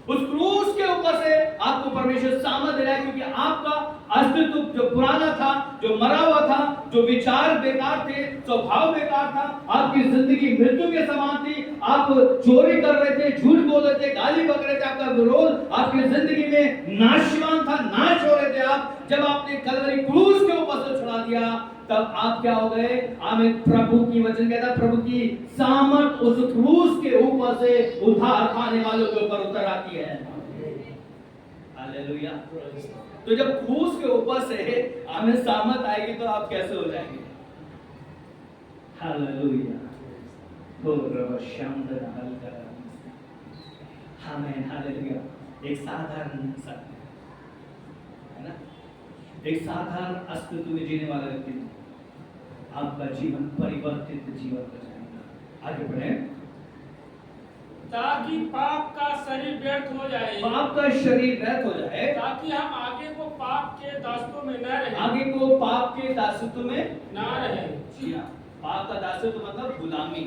उस क्रूस के ऊपर से आपको परमेश्वर सामर्थ्य दे रहा है, क्योंकि आपका अस्तित्व जो पुराना था, जो मरा हुआ था, जो विचार बेकार थे, स्वभाव बेकार था, आपकी जिंदगी मृत्यु के समान थी, आप चोरी कर रहे थे, झूठ बोल रहे थे, गाली बक रहे थे, आपका विरोध आपकी जिंदगी में नाशवान था, नाश हो रहे थे आप। जब आपने कलवरी क्रूस के ऊपर से चढ़ा दिया तब आप क्या हो गए? आमीन। प्रभु की वचन कहता है प्रभु की सामर्थ उस क्रूस के ऊपर से उद्धार पाने वालों के ऊपर उतर आती है। हालेलुया। तो जब क्रूस के ऊपर से हमें सामर्थ आएगी तो आप कैसे हो जाएंगे? हालेलुया। तो रब शांत हल कर हमें, हालेलुया। एक साधारण इंसान है ना, एक साधारण अस्तित्व में जीने वाला व्यक्ति आपका जीवन परिवर्तित जीवन हो जाएगा। आगे बढ़े। ताकि पाप का शरीर व्यर्थ हो जाए, पाप का शरीर व्यर्थ हो जाए, ताकि हम आगे को पाप के दासत्व में न रहे, आगे को पाप के दासत्व में न रहे। जी हाँ, पाप का दासत्व मतलब गुलामी,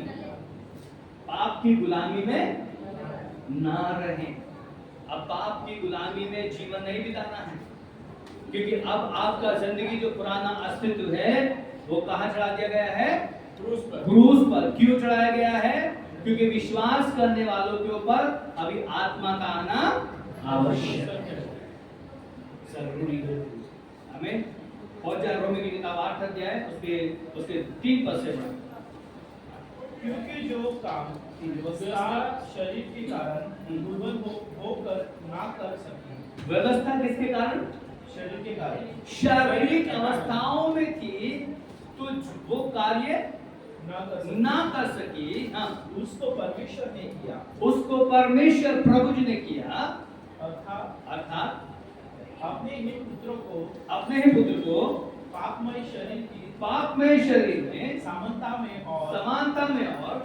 पाप की गुलामी में ना रहें। अब पाप की गुलामी में जीवन नहीं बिताना है, क्योंकि अब आपका जिंदगी जो पुराना अस्तित्व है वो कहाँ चढ़ा दिया गया है? क्रूस पर। क्रूस पर। क्यों चढ़ाया गया है? क्योंकि विश्वास करने वालों के ऊपर अभी आत्मा का आना आवश्यक है, जरूरी है। हमें और जहाँ रोमी की किताब 8 अध्याय उसके 3 पद से पढ़ो। क्योंकि जो काम व्यवस्था शरीर के कारण दुर्बल होकर ना कर सके। व्यवस्था किसके कारण? शरीर के कारण। शारीरिक अवस्थाओं में थी तो वो कार्य ना कर सकी। हाँ, उसको परमेश्वर ने किया, उसको परमेश्वर प्रभु जी ने किया, अर्थात अपने ही पुत्र को पापमय शरीर में समानता में और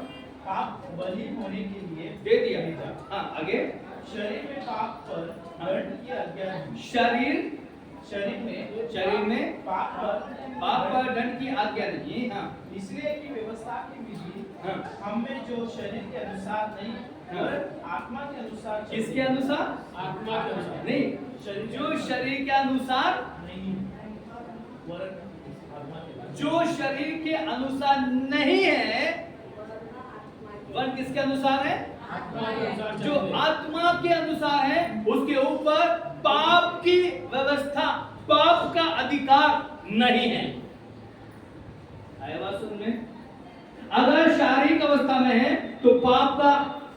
पाप बलि होने के लिए दे दिया। हाँ, आगे। शरीर में पाप पर दंड की आज्ञा दी। शरीर में पाप पर दंड की आज्ञा नहीं। हाँ, इसलिए कि व्यवस्था की विधि हाँ, हमें जो शरीर के अनुसार नहीं पर आत्मा के अनुसार। किसके अनुसार? आत्मा के अनुसार नहीं, जो शरीर के अनुसार नहीं, वरन आत्मा के अनुसार। जो शरीर के अनुसार नहीं है वह किसके अनुसार है? जो आत्मा के अनुसार है उसके ऊपर पाप की व्यवस्था, पाप का अधिकार नहीं है। आया बात सुन में? अगर शारीरिक अवस्था में है तो पाप का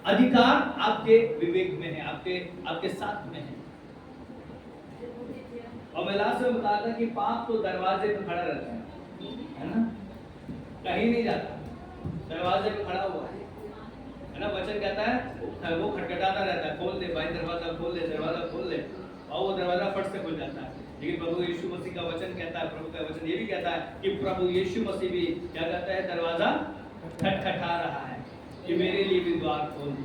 अधिकार आपके विवेक में है, आपके साथ में है। और मैं लास्ट में बताया था कि पाप तो दरवाजे पे खड़ा रहता है ना, कहीं नहीं जाता, दरवाजे पे खड़ा हुआ है ना। वचन कहता है वो खटखटाता रहता है, खोल दे भाई दरवाजा खोल दे, दरवाजा खोल दे, और वो दरवाजा फट से खुल जाता है। लेकिन प्रभु यीशु मसीह का वचन कहता है, प्रभु का वचन ये भी कहता है कि प्रभु यीशु मसीह भी क्या कहता है? दरवाजा खटखटा रहा है कि मेरे लिए भी द्वार खोल दे।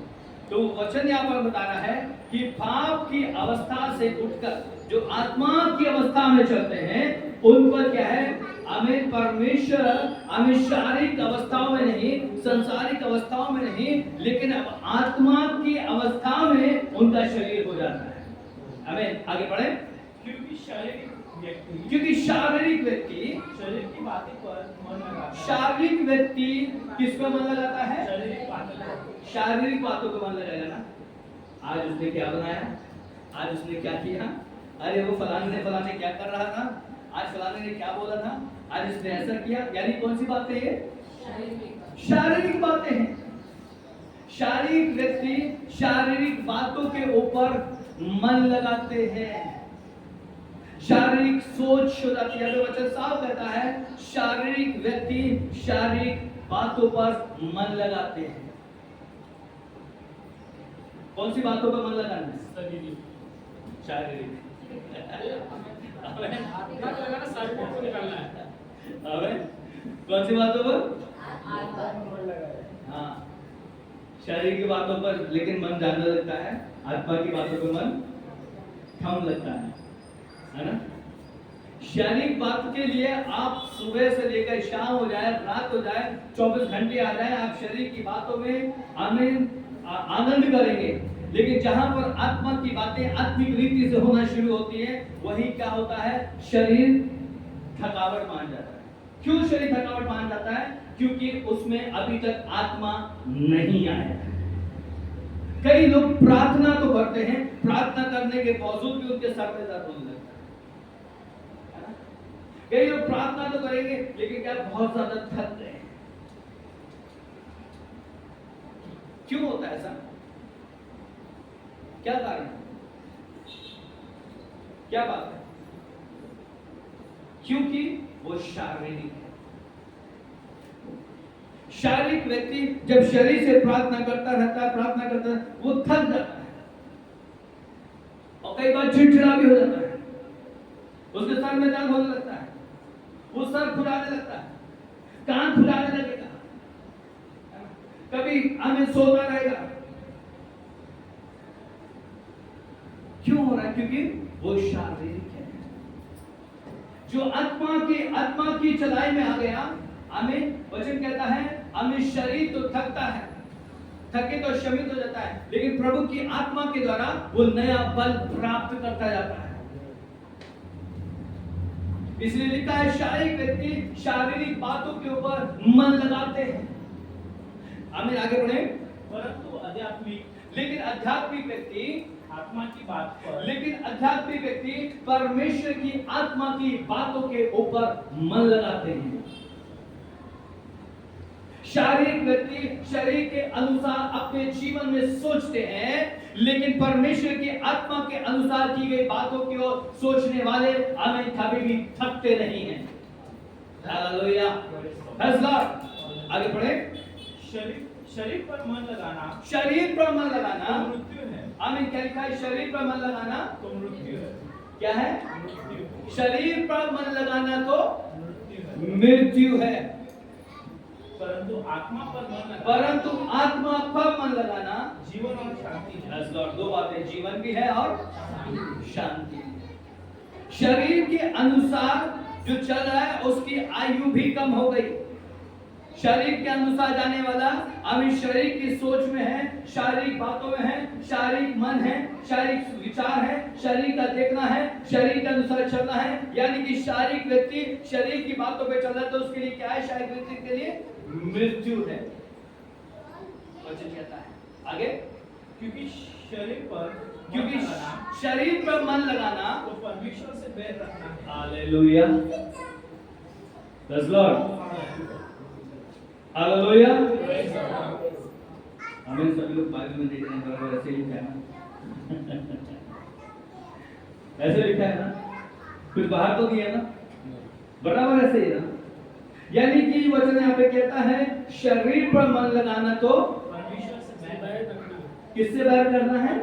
तो वचन यहाँ पर बता रहा है कि पाप की अवस्था से उठकर जो आत्मा की अवस्था में चलते हैं उन पर क्या है, हमें परमेश्वर हमें शारीरिक अवस्थाओं में नहीं, संसारिक अवस्थाओं में नहीं, लेकिन अब आत्मा की अवस्था में उनका शरीर हो जाता है। हमें आगे बढ़े। क्योंकि शारीरिक व्यक्ति शरीर की बातें पर मन लगाता है। शारीरिक व्यक्ति किस पर मन लगाता है? शारीरिक बातों पर मन लगाएगा ना। आज उसने क्या बनाया, आज उसने क्या किया, अरे वो फलाने क्या कर रहा था, आज फलाने ने क्या बोला था, आज इसने ऐसा किया। यानी कौन सी बातें ये? शारीरिक बातें हैं। शारीरिक व्यक्ति शारीरिक बातों के ऊपर मन लगाते हैं, शारीरिक सोच हो जाती है। वचन साफ कहता है शारीरिक व्यक्ति शारीरिक बातों पर मन लगाते हैं। कौन सी बातों पर मन लगाना है? शारीरिक कौन सी बातों पर? हाँ, शरीर की बातों पर लेकिन मन ज्यादा लगता है, आत्मा की बातों पर मन कम लगता है ना। शारीरिक बात के लिए आप सुबह से लेकर शाम हो जाए, रात हो जाए, 24 घंटे आ जाए, आप शरीर की बातों में आनंद करेंगे। लेकिन जहां पर आत्मा की बातें आत्मिक रीति से होना शुरू होती है, वही क्या होता है, शरीर थकावट मान जाता है। क्यों शरीर थकावट मान जाता है? क्योंकि उसमें अभी तक आत्मा नहीं आया है। कई लोग प्रार्थना तो करते हैं, प्रार्थना करने के बावजूद भी उनके सर में दर्द होने लगता है। कई लोग प्रार्थना तो करेंगे लेकिन क्या बहुत ज्यादा थक गए। क्यों होता है ऐसा? क्या कारण है? क्या बात है? क्योंकि वो शारीरिक है। शारीरिक व्यक्ति जब शरीर से प्रार्थना करता रहता है, वो थक जाता है और कई बार चिड़चिड़ा भी हो जाता है। उसके सर में दर्द होने लगता है, वो सर खुलाने लगता है, कान खुलाने लगेगा, कभी हमें सोता रहेगा। क्यों हो रहा है? क्योंकि वो शारीरिक है। जो आत्मा की चलाई में आ गया, हमें वचन कहता है हमें शरीर तो थकता है, थके तो शमित हो जाता है, लेकिन प्रभु की आत्मा के द्वारा वो नया बल प्राप्त करता जाता है। इसलिए लिखा है शारीरिक व्यक्ति शारीरिक बातों के ऊपर मन लगाते हैं। हमें आगे बढ़े। परंतु लेकिन आध्यात्मिक व्यक्ति आत्मा की बात पर, लेकिन आध्यात्मिक व्यक्ति परमेश्वर की आत्मा की बातों के ऊपर मन लगाते हैं। शारीरिक व्यक्ति शरीर के अनुसार अपने जीवन में सोचते हैं, लेकिन परमेश्वर की आत्मा के अनुसार की गई बातों की ओर सोचने वाले हमें कभी भी थकते नहीं हैं। हालेलुया। आगे बढ़े। शरीर पर मन लगाना, शरीर पर मन लगाना मृत्यु है। आमीन। क्या लिखा है? शरीर पर मन लगाना तो मृत्यु है। क्या है? मृत्यु। शरीर पर मन लगाना तो मृत्यु है। मृत्यु है, परंतु आत्मा पर मन लगाना जीवन और शांति है। दो बातें, जीवन भी है और शांति। शरीर के अनुसार जो चल रहा है उसकी आयु भी कम हो गई। शरीर के अनुसार जाने वाला अभी शरीर की सोच में है, शारीरिक बातों में है, शारीरिक मन है, शारीरिक विचार है, शरीर का देखना है, शरीर के अनुसार चलना है। यानी कि शारीरिक व्यक्ति शरीर की बातों पे चल रहा है तो उसके लिए क्या है? शारीरिक व्यक्ति के लिए मृत्यु है। वचन कहता है आगे, क्योंकि शरीर पर मन लगाना तो परमेश्वर से बैर रखना है। हालेलुया। Praise Lord. हालेलुया। हमें सभी लोग बाइबल में देख रहे हैं, बराबर ऐसे लिखा है ना ऐसे लिखा है ना, कुछ बाहर तो नहीं है ना, बराबर ऐसे ही है ना। यानी कि वचन यहाँ पे कहता है शरीर पर मन लगाना तो परमेश्वर से बैर रखना। किससे बैर करना है?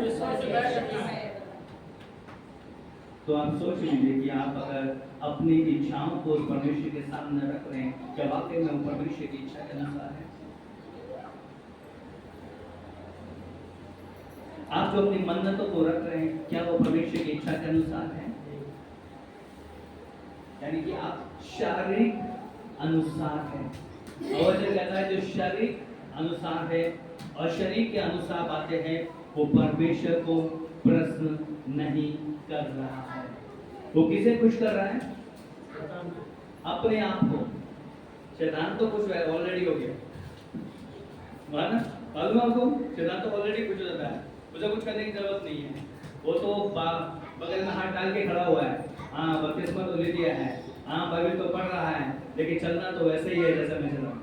है। तो आप सोच लीजिए कि आप अगर अपनी इच्छाओं को परमेश्वर के सामने रख रहे हैं, क्या वाकई में वो परमेश्वर की इच्छा के अनुसार है? आप जो अपनी मन्नतों को रख रहे हैं, क्या वो परमेश्वर की इच्छा के अनुसार है? यानी कि आप शारीरिक अनुसार है, और जो कहता है जो शारीरिक अनुसार है और शरीर के अनुसार बातें हैं, वो परमेश्वर को प्रश्न नहीं कर रहा है। वो किसे खुश कर रहा है? अपने आप को। शैतान तो खुश ऑलरेडी हो गया, मालूम है आपको? शैतान तो ऑलरेडी खुश हो जाता है, उसे कुछ करने की जरूरत नहीं है। वो तो बगल में हाथ डाल के खड़ा हुआ है, हाँ बपतिस्मा तो ले लिया है, हाँ बाइबल तो पढ़ रहा है, लेकिन चलना तो वैसे ही है जैसा मैं चल रहा हूँ।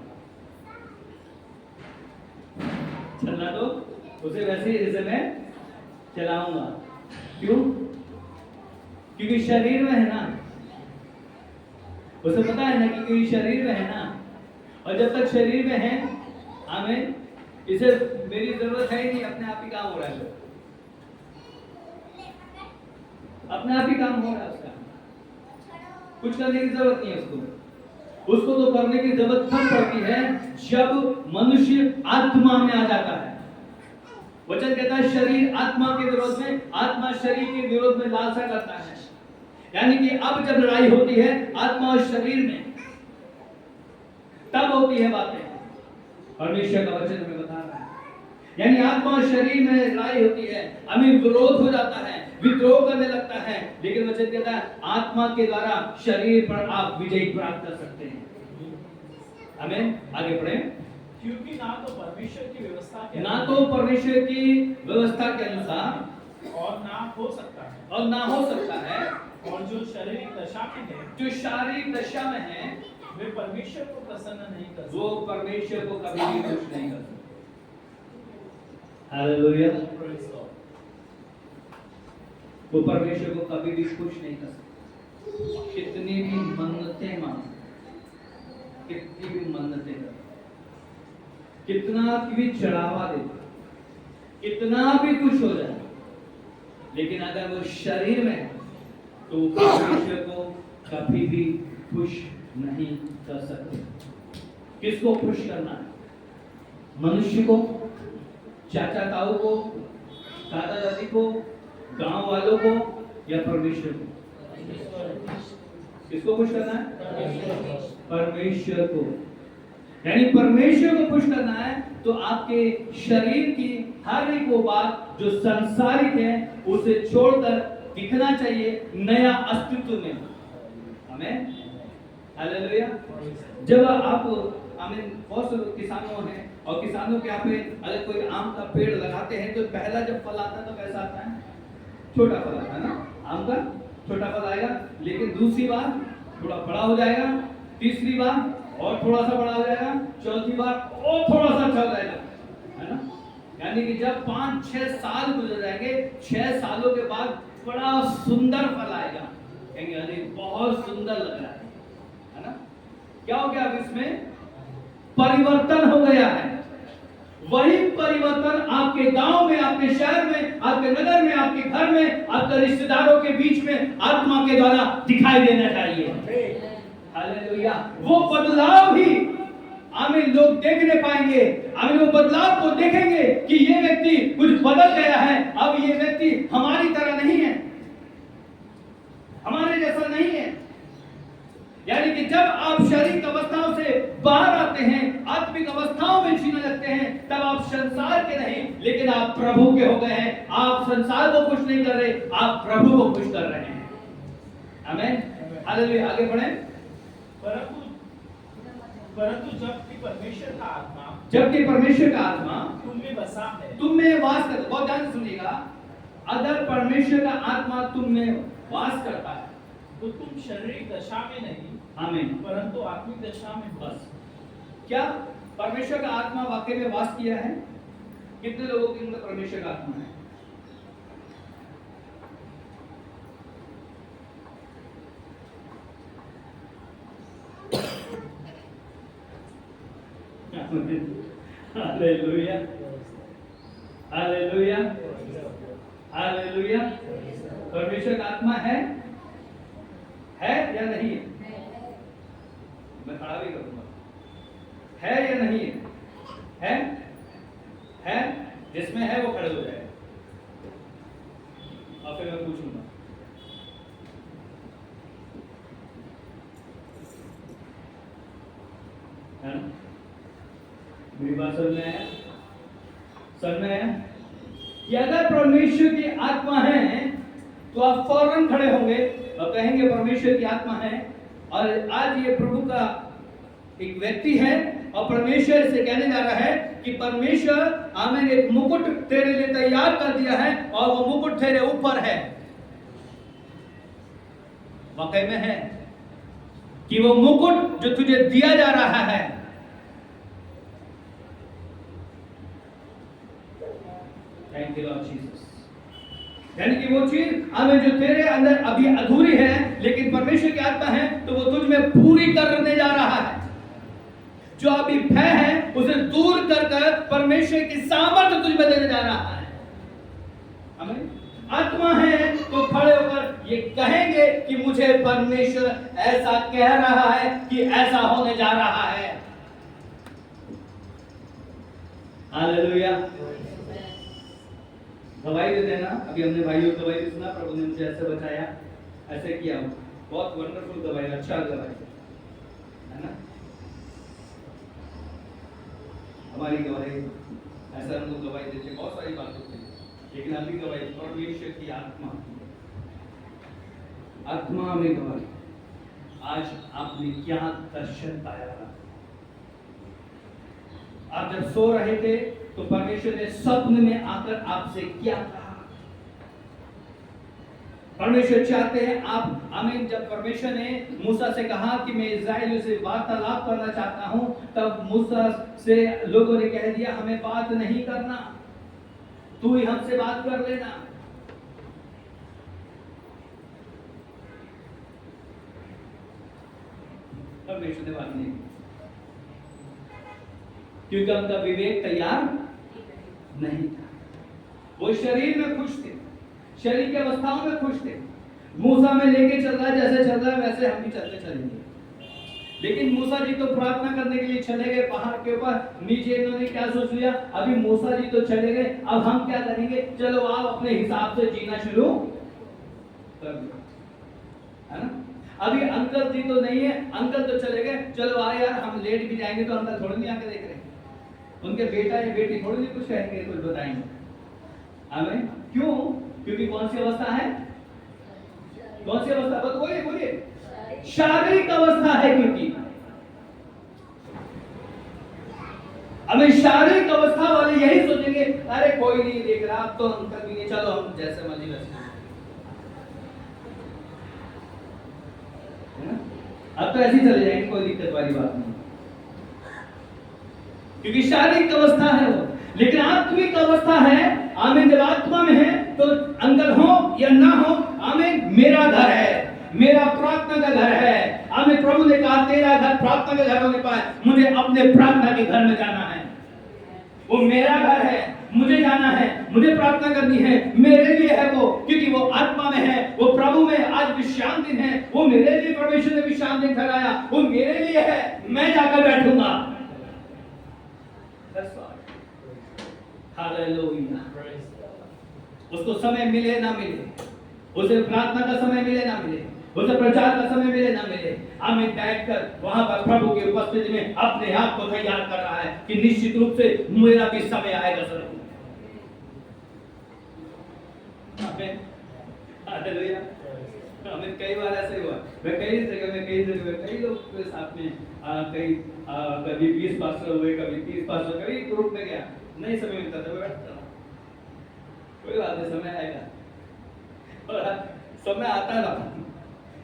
चलना तो उसे वैसे ही जैसे मैं चलाऊंगा। क्यों? क्योंकि शरीर में है ना, उसे पता है ना कि शरीर में है ना, और जब तक शरीर में है, आमीन, इसे मेरी जरूरत है ही नहीं, अपने आप ही काम हो रहा है, अपने आप ही काम हो रहा है उसका, कुछ करने की जरूरत नहीं है उसको। उसको तो करने की जरूरत तब पड़ती है जब मनुष्य आत्मा में आ जाता है। वचन कहता है शरीर आत्मा के विरोध में, आत्मा शरीर के विरोध में लालसा करता है। यानी कि अब जब लड़ाई होती है आत्मा और शरीर में, तब होती है बातें। परमेश्वर का वचन हमें बता रहा है, यानी आत्मा और शरीर में लड़ाई होती है, हमें विरोध हो जाता है, विद्रोह करने लगता है, लेकिन वचन कहता है आत्मा के द्वारा शरीर पर आप विजय प्राप्त कर सकते हैं। आमीन। आगे बढ़ें। क्योंकि ना तो परमेश्वर की व्यवस्था के अनुसार और ना हो सकता है, और जो शारीरिक दशा में है, वे परमेश्वर को प्रसन्न नहीं कर सकते, वो परमेश्वर को कभी भी खुश नहीं कर सकते। हालेलुया। वो परमेश्वर को कभी भी खुश नहीं कर सकते। कितनी भी मन्नतें मांगो, कितनी भी मन्नतें करो, कितना भी चढ़ावा दे, कितना भी कुछ हो जाए, लेकिन अगर वो शरीर में, तो परमेश्वर को कभी भी खुश नहीं कर सकते। किसको खुश करना है? मनुष्य को, चाचा ताऊ को, दादा दादी को, गांव वालों को, या परमेश्वर को? किसको खुश करना है? परमेश्वर को। यानी परमेश्वर को खुश करना है तो आपके शरीर की हर एक वो बात जो सांसारिक है उसे छोड़कर दिखना चाहिए नया अस्तित्व में। आमीन। हालेलुया। जब आप आमीन, बहुत से किसानों हैं और किसानों के यहाँ पे अगर कोई आम का पेड़ लगाते हैं तो पहला जब फल आता है तो कैसा आता है? छोटा फल आता है ना, आम का छोटा फल आएगा, लेकिन दूसरी बार थोड़ा बड़ा हो जाएगा, तीसरी बार और थोड़ा सा बड़ा हो जाएगा, चौथी बार और थोड़ा सा अच्छा हो जाएगा, है ना। यानी कि जब 5-6 साल गुजर जाएंगे, 6 सालों के बाद बड़ा सुंदर फल आएगा, कहेंगे अरे बहुत सुंदर लग रहा है ना। क्या हो गया? अब इसमें परिवर्तन हो गया है। वही परिवर्तन आपके गांव में, आपके शहर में, आपके नगर में, आपके घर में, आपके रिश्तेदारों के बीच में आत्मा के द्वारा दिखाई देना चाहिए। हालेलुया। वो बदलाव ही आमीन लोग देखने पाएंगे। आमीन। वो बदलाव को देखेंगे कि ये व्यक्ति कुछ बदल गया है, अब ये व्यक्ति हमारी तरह नहीं है, हमारे जैसा नहीं है। यानी कि जब आप शारीरिक अवस्थाओं से बाहर आते हैं, आत्मिक अवस्थाओं में जीने लगते हैं, तब आप संसार के नहीं लेकिन आप प्रभु के हो गए हैं। आप संसार को खुश नहीं कर रहे, आप प्रभु को खुश कर रहे हैं। आमीन। हालेलुया। आगे बढ़ें। परंतु जबकि परमेश्वर का आत्मा तुम में बसा है, तुम में वास करता, बहुत ध्यान से सुनिएगा, अगर परमेश्वर का आत्मा तुम में वास करता है तो तुम शारीरिक दशा में नहीं, आमीन, परंतु आत्मिक दशा में हो। बस। क्या परमेश्वर का आत्मा वाकई में वास किया है? कितने लोगों के अंदर परमेश्वर का आत्मा है? हालेलुया। हालेलुया। हालेलुया। परमेश्वर का आत्मा है या नहीं है? मैं खड़ा भी करूंगा, है या नहीं है? है जिसमें है वो खड़े हो जाए। और फिर मैं पूछूंगा। है ना? मेरी बात समझ में आया? समझ में आया कि अगर परमेश्वर की आत्मा है तो आप फौरन खड़े होंगे और कहेंगे परमेश्वर की आत्मा है, और आज ये प्रभु का एक व्यक्ति है और परमेश्वर से कहने जा रहा है कि परमेश्वर हमें एक मुकुट तेरे लिए तैयार कर दिया है और वो मुकुट तेरे ऊपर है। वाकई में है कि वो मुकुट जो तुझे दिया जा रहा है, थैंक यू लॉर्ड जीसस, यानी कि वो चीज हमें जो तेरे अंदर अभी अधूरी है लेकिन परमेश्वर की आत्मा है तो वो तुझ में पूरी करने जा रहा है। जो अभी भय है उसे दूर कर कर परमेश्वर की सामर्थ्य तुझ में देने जा रहा है। आमीन। आत्मा है तो खड़े होकर ये कहेंगे कि मुझे परमेश्वर ऐसा कह रहा है कि ऐसा होने जा रहा है। हालेलुया। गवाही दे देना। अभी हमने भाइयों की गवाही सुना, प्रभु ने मुझे ऐसे बचाया, ऐसे किया, बहुत वंडरफुल गवाही, अच्छा गवाही है ना। हमारी गवाही ऐसा हम लोग गवाही देते बहुत सारी बातों से, लेकिन अभी गवाही परमेश्वर की आत्मा में गवाही। आज आपने क्या दर्शन पाया? आप जब सो रहे थे तो परमेश्वर ने स्वप्न में आकर आपसे क्या कहा? परमेश्वर चाहते हैं आप, आमीन। जब परमेश्वर ने मूसा से कहा कि मैं इस्राएलियों से वार्तालाप करना चाहता हूं, तब मूसा से लोगों ने कह दिया हमें बात नहीं करना, तू ही हमसे बात कर लेना। परमेश्वर ने बात नहीं, क्योंकि उनका विवेक तैयार नहीं था। वो शरीर में खुश थे, शरीर की अवस्थाओं में खुश थे। मूसा में लेके चल रहा है, जैसे चल रहा है वैसे हम भी चलते चलेंगे। लेकिन मूसा जी तो प्रार्थना करने के लिए चले गए पहाड़ के ऊपर नीचे। इन्होंने क्या सोच लिया, अभी मूसा जी तो चले गए, अब हम क्या करेंगे, चलो आप अपने हिसाब से जीना शुरू कर दो, है ना। अभी अंकल जी तो नहीं है, अंकल तो चले गए, चलो आ यार हम लेट भी जाएंगे तो अंकल थोड़ी नहीं आके देख रहे, उनके बेटा या बेटी थोड़ी नहीं कुछ कहेंगे, कुछ बताएंगे हमें। क्यों? क्योंकि कौन सी अवस्था है, कौन सी अवस्था, बस बोलिए बोलिए, शारीरिक अवस्था है। क्योंकि हमें शारीरिक अवस्था वाले यही सोचेंगे अरे कोई नहीं देख रहा, अब तो अंकल भी नहीं, चलो हम जैसे मर्जी वैसे, अब तो ऐसे ही चले जाएंगे, कोई दिक्कत वाली बात नहीं, क्योंकि शारीरिक अवस्था है वो। लेकिन आत्मिक अवस्था है, आमीन। जब आत्मा में है तो अंकल हो या ना हो, आमीन, मेरा घर है, मेरा प्रार्थना का घर है। आमीन। प्रभु ने कहा तेरा घर प्रार्थना का घर होने पाए, मुझे अपने प्रार्थना के घर में जाना है, वो मेरा घर है, मुझे जाना है, मुझे प्रार्थना करनी है, मेरे लिए है वो, क्योंकि वो आत्मा में है, वो प्रभु में। आज विश्राम दिन है, वो मेरे लिए परमेश्वर ने विश्राम दिन ठहराया, वो मेरे लिए है, मैं जाकर बैठूंगा। हालेलुया। उसको समय मिले ना मिले, उसे प्रार्थना का समय मिले ना मिले, उसे प्रचार का समय मिले ना मिले, हमें बैठकर वहां पर प्रभु की उपस्थिति में अपने आप को तैयार कर रहा है कि निश्चित रूप से मेरा भी समय आएगा जरूर। हालेलुया। हमें कई बार ऐसे हुआ, मैं कई जगह कई लोग के साथ में कभी 20 पास्टर हुए, कभी 30 पास्टर, कभी ग्रुप में गया, नहीं समय मिलता था, बैठता था, कोई बात नहीं, समय आएगा। और समय आता था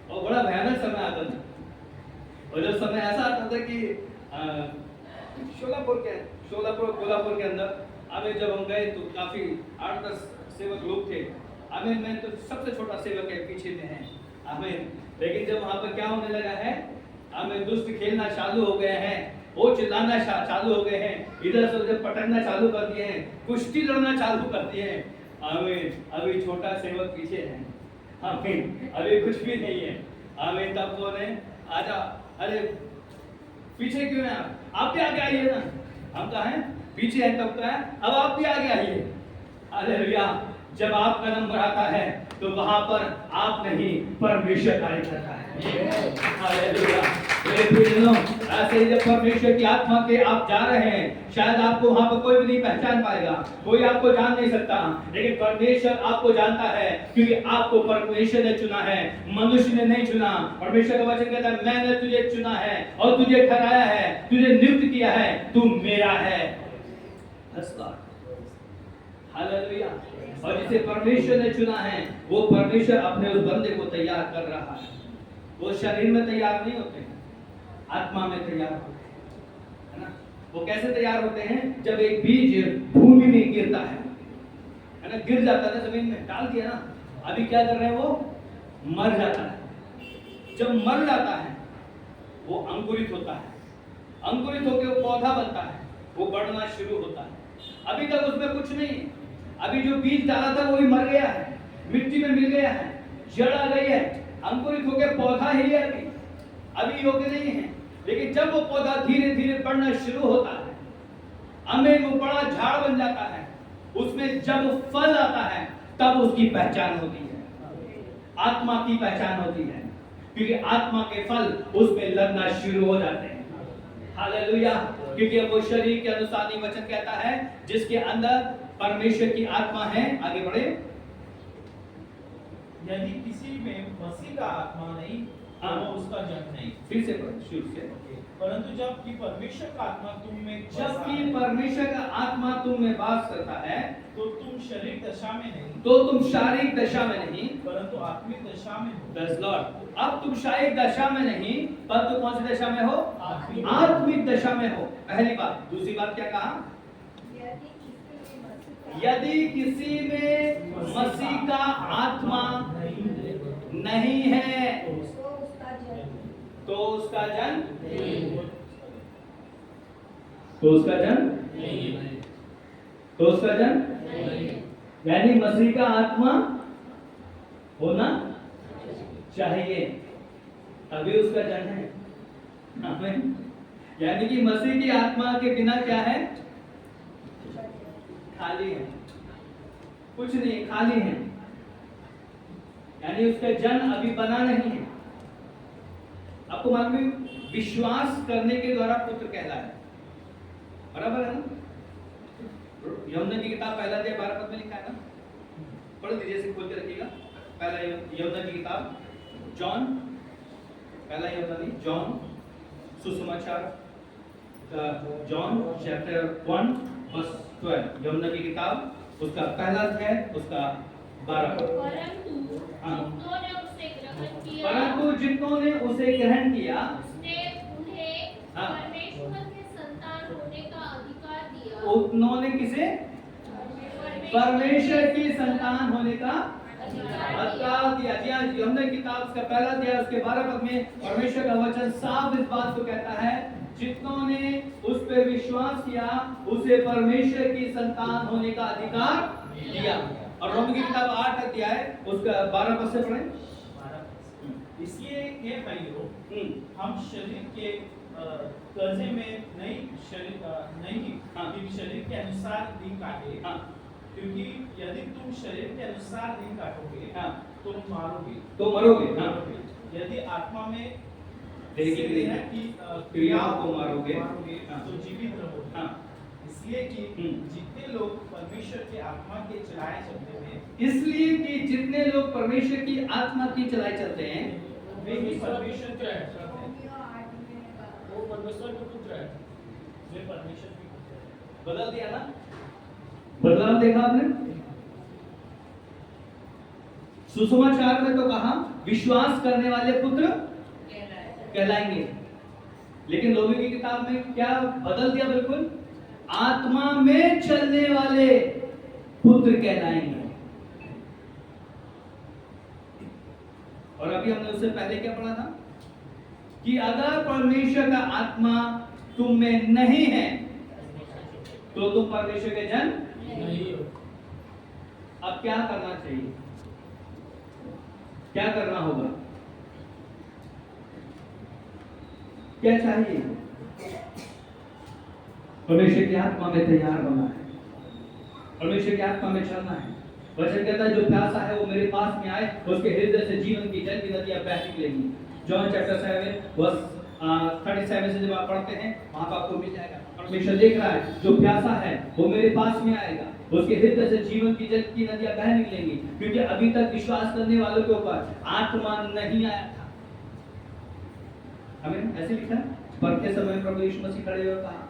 और बड़ा भयानक समय आता था। और जब समय ऐसा आता था कि सोलापुर कोल्हापुर के अंदर हमें जब हम गए तो काफी 8-10 सेवक लोग थे। हमें मैं तो सबसे छोटा सेवक है, पीछे में है हमें। लेकिन जब वहां पर क्या होने लगा है, हमें दुष्ट खेलना चालू हो गए हैं, वो चिल्लाना चालू हो गए हैं, इधर से उधर पटकना चालू कर दिए हैं, कुश्ती लड़ना चालू कर दिए हैं। हमें अभी छोटा सेवक पीछे है, हमें अभी कुछ भी नहीं है। हमें तब बोले आजा, अरे पीछे क्यों है आप भी आगे आइए ना। हम कहा है पीछे है, तब कहा है अब आप भी आगे आइए। हालेलुया। जब आपका नंबर आता है तो वहां पर आप नहीं, परमेश्वर कार्य करता है। हालेलुया। मेरे प्रियजनों, ऐसे ही जब परमेश्वर की आत्मा के आप जा रहे हैं, शायद आपको वहां पर कोई भी नहीं पहचान पाएगा, कोई आपको जान नहीं सकता, लेकिन परमेश्वर आपको जानता है, क्योंकि आपको परमेश्वर ने चुना है, मनुष्य ने नहीं चुना। परमेश्वर का वचन कहता है, मैंने तुझे चुना है और तुझे ठहराया है, तुझे नियुक्त किया है, तू मेरा है। हालेलुया। और जिसे परमेश्वर ने चुना है, वो परमेश्वर अपने उस बंदे को तैयार कर रहा है। वो शरीर में तैयार नहीं होते हैं, आत्मा में तैयार होते हैं, है ना। वो कैसे तैयार होते हैं? जब एक बीज भूमि में गिरता है ना, गिर जाता है जमीन में, डाल दिया ना, अभी क्या कर रहे हैं? वो मर जाता है। जब मर जाता है, वो अंकुरित होता है, अंकुरित होकर वो पौधा बनता है, वो बढ़ना शुरू होता है। अभी तक उसमें कुछ नहीं है, अभी जो बीज डाला था वो भी मर गया है, मिट्टी में मिल गया है, जड़ आ गई है, अंकुरित होकर पौधा ही है, अभी योग्य नहीं है। लेकिन जब वो पौधा धीरे धीरे बढ़ना शुरू होता है, हमें वो बड़ा झाड़ बन जाता है, उसमें जब फल आता है, तब उसकी पहचान होती है, आत्मा की पहचान होती है, क्योंकि आत्मा के फल उसमें लगना शुरू हो जाते हैं। हालेलुया। क्योंकि वो शरीर के अनुसार नहीं, वचन कहता है, जिसके अंदर परमेश्वर की आत्मा है। आगे बढ़े। यदि किसी में मसीह का आत्मा नहीं, तो वो उसका जन नहीं। फिर से पढ़ो, शुरू से। परंतु जबकि परमेश्वर का आत्मा तुम में, जबकि परमेश्वर का आत्मा तुम में वास करता है, तो तुम शारीरिक दशा में नहीं, तो तुम शारीरिक दशा में नहीं, परंतु आत्मिक दशा में हो। Praise Lord। अब तुम शारीरिक दशा में नहीं, परंतु कौन सी दशा में हो? आत्मिक। आत्मिक दशा में हो। पहली बात। दूसरी बात क्या कहा? यदि किसी में मसीह का आत्मा नहीं है, तो उसका जन, तो उसका जन, तो उसका जन, यानी मसीह का आत्मा होना चाहिए, तभी उसका जन है। आमीन। यानी कि मसीह की आत्मा के बिना क्या है? खाली है, कुछ नहीं, खाली है, यानी उसका जन अभी बना नहीं है। आपको मालूम है, विश्वास करने के द्वारा पुत्र कहलाया, बराबर है ना? यूहन्ना की किताब पहला अध्याय 12 पद में लिखा है ना, पढ़ लीजिए, से खोल के रखिएगा। पहला यूहन्ना की किताब, जॉन, पहला यूहन्ना नहीं, जॉन सुसमाचार, जॉन चैप्टर 1 वर्स 12, यूहन्ना की किताब, उसका पहला अध्याय, उसका 12 पद। परंतु जितनों ने उसे ग्रहण किया, उसने उन्हें परमेश्वर के संतान होने का अधिकार दिया। उन्होंने किसे? परमेश्वर की संतान होने का अधिकार दिया। जी हाँ, यूहन्ना की किताब उसका पहला अध्याय, उसके 12 पद में परमेश्वर का वचन साफ इस बात को कहता है, जितनों ने उस पर विश्वास किया, उसे परमेश्वर की संतान होने का अधिकार दिया। और रोम की किताब 8 अध्याय, उसका 12 पद से पढ़ें। इसलिए ये भाइयों, हम शरीर के कर्जे में नहीं, शरीर के अनुसार दिन काटे, क्योंकि यदि तुम शरीर के अनुसार दिन काटोगे, तुम मारोगे, तो मरोगे। यदि आत्मा में क्रियाओं को मारोगे, तो जीवित रहोगे। इसलिए कि जितने लोग परमेश्वर के आत्मा के चलाए चलते हैं, इसलिए कि जितने लोग परमेश्वर की आत्मा की चलाए चलते हैं, वे ही परमेश्वर के हैं। वो परमेश्वर के पुत्र है, वे परमेश्वर के पुत्र हैं। बदल दिया ना? बदलाव देखा आपने? सुसमाचार में तो कहा विश्वास करने वाले पुत्र कहलाएंगे, लेकिन लोगों की किताब में क्या बदल दिया? बिल्कुल, आत्मा में चलने वाले पुत्र कहलाएंगे। और अभी हमने उससे पहले क्या पढ़ा था कि अगर परमेश्वर का आत्मा तुम में नहीं है, तो तुम परमेश्वर के जन नहीं हो। अब क्या करना चाहिए? क्या करना होगा? क्या चाहिए? परमेश्वर की आत्मा में तैयार होना है, परमेश्वर की आत्मा में चलना है। वचन कहता है जो प्यासा है वो मेरे पास में आए, उसके हृदय से जीवन की जल की नदियां बह निकलेंगी। जॉन चैप्टर 7 वर्स 37 से जब आप पढ़ते हैं वहां पर आपको मिल जाएगा। परमेश्वर देख रहा है जो प्यासा है वो मेरे पास में आएगा, उसके हृदय से जीवन की जल की नदियां बह निकलेंगी, क्योंकि अभी तक विश्वास करने वालों के ऊपर आत्मा नहीं आया था। हमें ऐसे लिखा है, पर के समय प्रभु यीशु मसीह खड़े हुए कहा,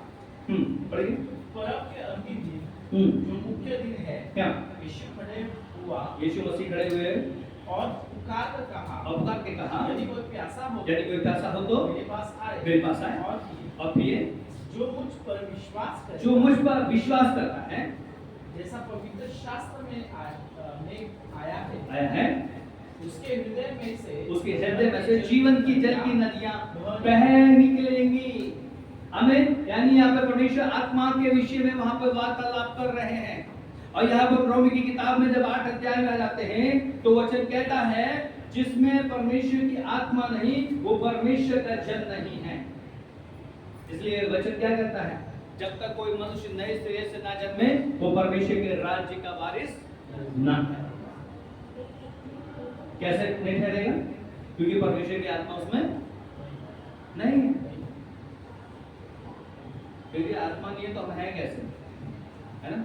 पढ़िए। परम के अंतिम दिन जो मुख्य दिन है, क्या यीशु खड़े हुआ, यीशु मसीह खड़े हुए और पुकार कर कहा, पुकार के कहा, यदि कोई प्यासा हो, यदि कोई प्यासा हो तो मेरे पास आए, मेरे पास आए और पिए। जो मुझ पर विश्वास करे, जो मुझ पर विश्वास करता है, जैसा पवित्र शास्त्र में आया है, उसके हृदय में से जीवन की जल की नदियां बह निकलेंगी। आमीन। यानी यहाँ पे परमेश्वर आत्मा के विषय में वहां पे वार्तालाप कर रहे हैं। और यहाँ पर रोमी की किताब में जब 8 अध्याय में आ जाते हैं तो वचन कहता है जिसमें परमेश्वर की आत्मा नहीं वो परमेश्वर का जन नहीं है। इसलिए वचन क्या कहता है, जब तक कोई मनुष्य नए सिरे से ना जन्मे वो परमेश्वर के राज्य का वारिस ना है। कैसे नहीं ठहरेगा? क्योंकि परमेश्वर की आत्मा उसमें नहीं है। क्योंकि आत्मा नहीं है तो हम है कैसे, है ना?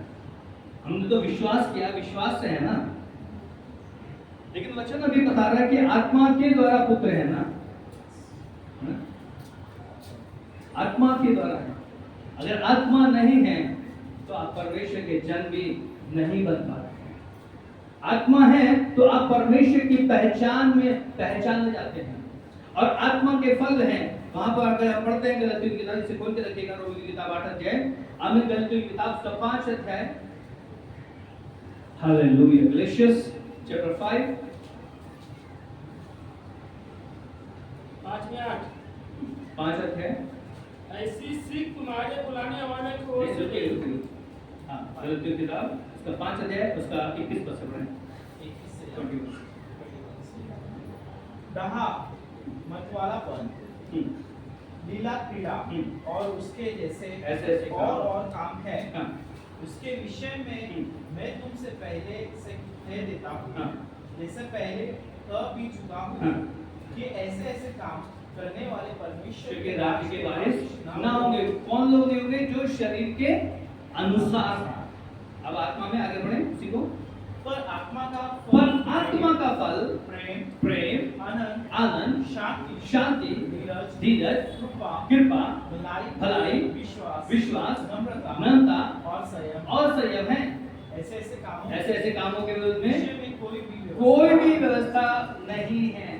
हमने तो विश्वास किया, विश्वास से है ना। लेकिन वचन अभी बता रहा है कि आत्मा के द्वारा पुत्र है ना, आत्मा के द्वारा है। अगर आत्मा नहीं है तो आप परमेश्वर के जन भी नहीं बन पा रहे हैं। आत्मा है तो आप परमेश्वर की पहचान में पहचाने जाते हैं। और आत्मा के फल हैं, वहां पर अगर आप पढ़ते हैं गलतियों की किताब, इसे खोल के रखिएगा, रोमी की किताब 8 अध्याय, आमीन। गलतियों की किताब का 5 अध्याय, हालेलुया। गैलेशियस चैप्टर 5 5 में 8 5 अध्याय। ऐसी सीख तुम्हारे बुलाने वाले को हाँ, गलतियों की किताब उसका 5 अध्याय उसका 21 पद से पढ़ें। डहा, मतवालापन, लीला क्रीड़ा और उसके जैसे ऐसे और काम है, हाँ। उसके विषय में मैं तुमसे पहले से कह देता हूँ, हाँ। जैसे पहले कह भी चुका हूँ, हाँ। कि ऐसे ऐसे काम करने वाले परमेश्वर के राज्य के वारिस ना होंगे। कौन लोग होंगे? जो शरीर के अनुसार। अब आत्मा में आगे बढ़े, सीखो। पर आत्मा का फल प्रेम, आनंद, शांति, धीरज, कृपा, भलाई, विश्वास, नम्रता और संयम है। ऐसे ऐसे कामों के विरुद्ध में कोई भी व्यवस्था नहीं है।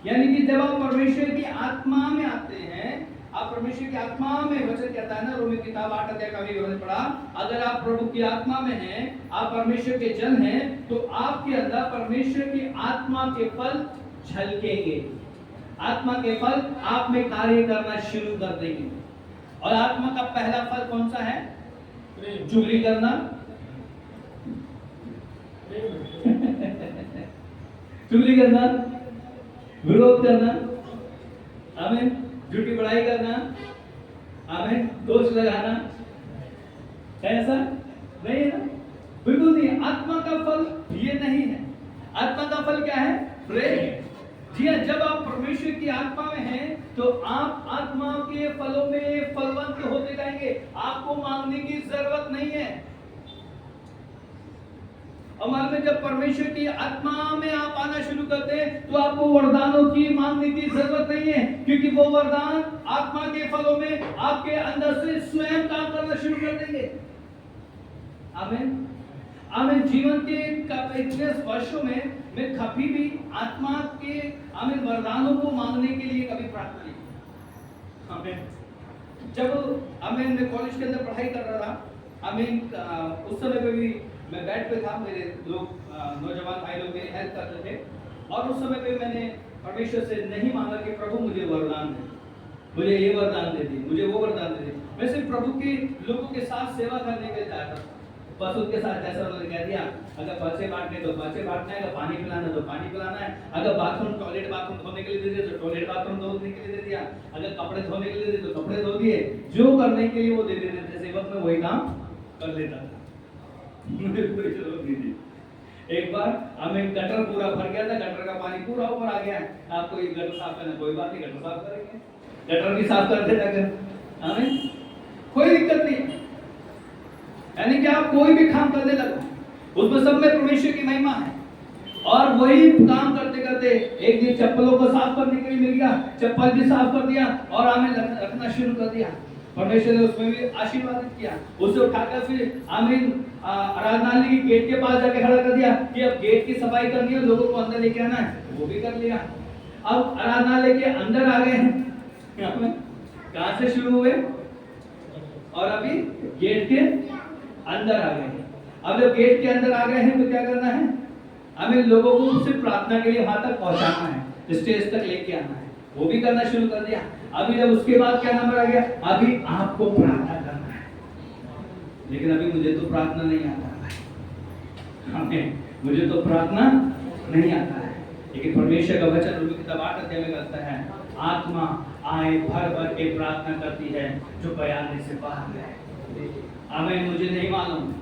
यानी कि जब आप परमेश्वर की आत्मा में आते हैं, आप परमेश्वर की आत्मा में, वचन कहता है ना, रोमी किताब 8 अध्याय का भी वचन पढ़ा, अगर आप प्रभु की आत्मा में हैं, आप परमेश्वर के जन हैं, तो आपके अंदर परमेश्वर की आत्मा के फल झलकेंगे। आत्मा के फल आप में कार्य करना शुरू कर देंगे। और आत्मा का पहला फल कौन सा है? चुगली करना, चुगली करना, विरोध करना, आमीन, झूठी बड़ाई करना, आमीन, दोष लगाना, ऐसा नहीं है ना? बिल्कुल नहीं। आत्मा का फल ये नहीं है। आत्मा का फल क्या है? प्रेम। जी हाँ, जब आप परमेश्वर की आत्मा में हैं तो आप आत्मा के फलों में फलवंत होते जाएंगे। आपको मांगने की जरूरत नहीं है। हमारे में जब परमेश्वर की आत्मा में आप आना शुरू करते हैं तो आपको वरदानों की मांगने की जरूरत नहीं है, क्योंकि वो वरदान आत्मा के फलों में आपके अंदर से स्वयं काम करना शुरू कर देंगे। आमीन। आमीन। जीवन के इतने वर्षों में मैं कभी भी आत्मा के आमीन वरदानों को मांगने के लिए कभी प्रार्थना नहीं की। आमीन। जब आमीन मैं कॉलेज के अंदर पढ़ाई कर रहा था, आमीन, उस समय पे भी मैं बेड पे था, मेरे लोग नौजवान भाई लोग मेरी हेल्प कर रहे थे, और उस समय पे मैंने परमेश्वर से नहीं मांगा कि प्रभु मुझे वरदान दे, मुझे ये वरदान दे दी, मुझे वो वरदान दे दी। मैं सिर्फ प्रभु के लोगों के साथ सेवा करने के लिए चाहता था। बस उनके साथ जैसा उन्होंने कह दिया, अगर पर्चे बांटने तो पर्चे बांटना है, अगर पानी पिलाना तो पानी पिलाना है, अगर बाथरूम टॉयलेट बाथरूम धोने के लिए दे दिया तो टॉयलेट बाथरूम धोने के लिए दे दिया, अगर कपड़े धोने के लिए दे दिए तो कपड़े धो दिए, जो करने के लिए वो दे देते थे, सेवक में वही काम कर लेता था। मुझे पूरी जरूरत नहीं थी। एक बार हमें गटर पूरा भर गया था, गटर का पानी पूरा ऊपर आ गया है, आपको ये गटर साफ करना, कोई बात नहीं, गटर साफ करेंगे, गटर भी साफ कर देता कर, हमें कोई दिक्कत नहीं। यानी कि आप कोई भी काम करने लगो, उसमें सब में परमेश्वर की महिमा है। और वही काम करते करते एक दिन चप्पलों को साफ करने के लिए मिल गया, चप्पल भी साफ कर दिया और हमें रखना शुरू कर दिया। परमेश्वर ने उसमें भी आशीर्वादित किया। उसे उठाकर फिर आमीन आराधनालय की गेट के पास जाके खड़ा कर दिया कि अब गेट की सफाई करनी है, लोगों को अंदर लेके आना है, वो भी कर लिया। अब आराधनालय के अंदर आ गए हैं, कहां से शुरू हुए और अभी गेट के अंदर आ गए हैं। अब जब गेट के अंदर आ गए हैं तो क्या करना है, हमें लोगों को सिर्फ प्रार्थना के लिए वहां तक पहुंचाना है, स्टेज तक लेके आना है, वो भी करना शुरू कर दिया। अभी जब उसके बाद क्या नंबर आ गया, अभी आपको प्रार्थना करना है। लेकिन अभी मुझे तो प्रार्थना नहीं आता है, मुझे तो प्रार्थना नहीं आता है। लेकिन परमेश्वर का वचन रूपी किताब 8 अध्याय में कहता है, आत्मा आए भर भर के प्रार्थना करती है जो बयान से बाहर है। आमीन। मुझे नहीं मालूम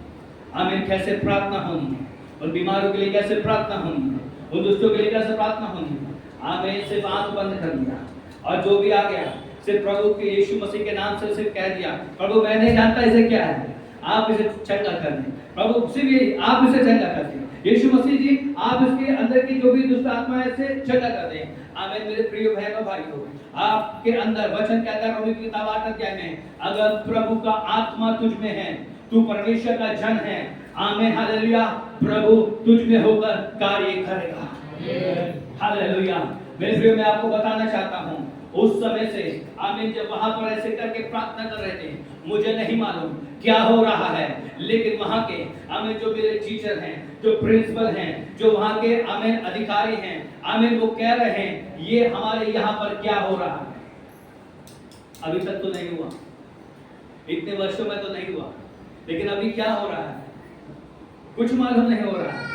आमीन कैसे प्रार्थना होनी है, उन बीमारों के लिए कैसे प्रार्थना होनी है, उन दुष्टों के लिए कैसे प्रार्थना होनी है। आमीन। सिर्फ आंख बंद कर दिया और जो भी आ गया सिर्फ प्रभु के यीशु मसीह के नाम से सिर्फ कह दिया, प्रभु मैं नहीं जानता इसे क्या है, आप इसे चंगा कर दें। प्रभु सिर्फ ये आप इसे चंगा कर दें, यीशु मसीह जी आप इसके अंदर की जो भी दुष्ट आत्मा है इसे चंगा कर दें। आमीन। मेरे प्रिय बहनों भाइयों, आपके अंदर वचन कहता है रोमी की किताब 8 अध्याय में, अगर प्रभु का आत्मा तुझ में है, तू परमेश्वर का जन है। आमीन। हालेलुया। प्रभु तुझ में होकर कार्य करेगा। हालेलुया। मेरे प्रिय, मैं आपको बताना चाहता हूँ उस समय से आमीन जब वहां पर ऐसे करके प्रार्थना कर रहे थे, मुझे नहीं मालूम क्या हो रहा है, लेकिन वहां के आमीन जो मेरे टीचर हैं, जो प्रिंसिपल हैं, जो वहां के आमीन अधिकारी हैं, आमीन वो कह रहे हैं ये हमारे यहाँ पर क्या हो रहा है। अभी तक तो नहीं हुआ, इतने वर्षों में तो नहीं हुआ, लेकिन अभी क्या हो रहा है कुछ मालूम नहीं हो रहा है।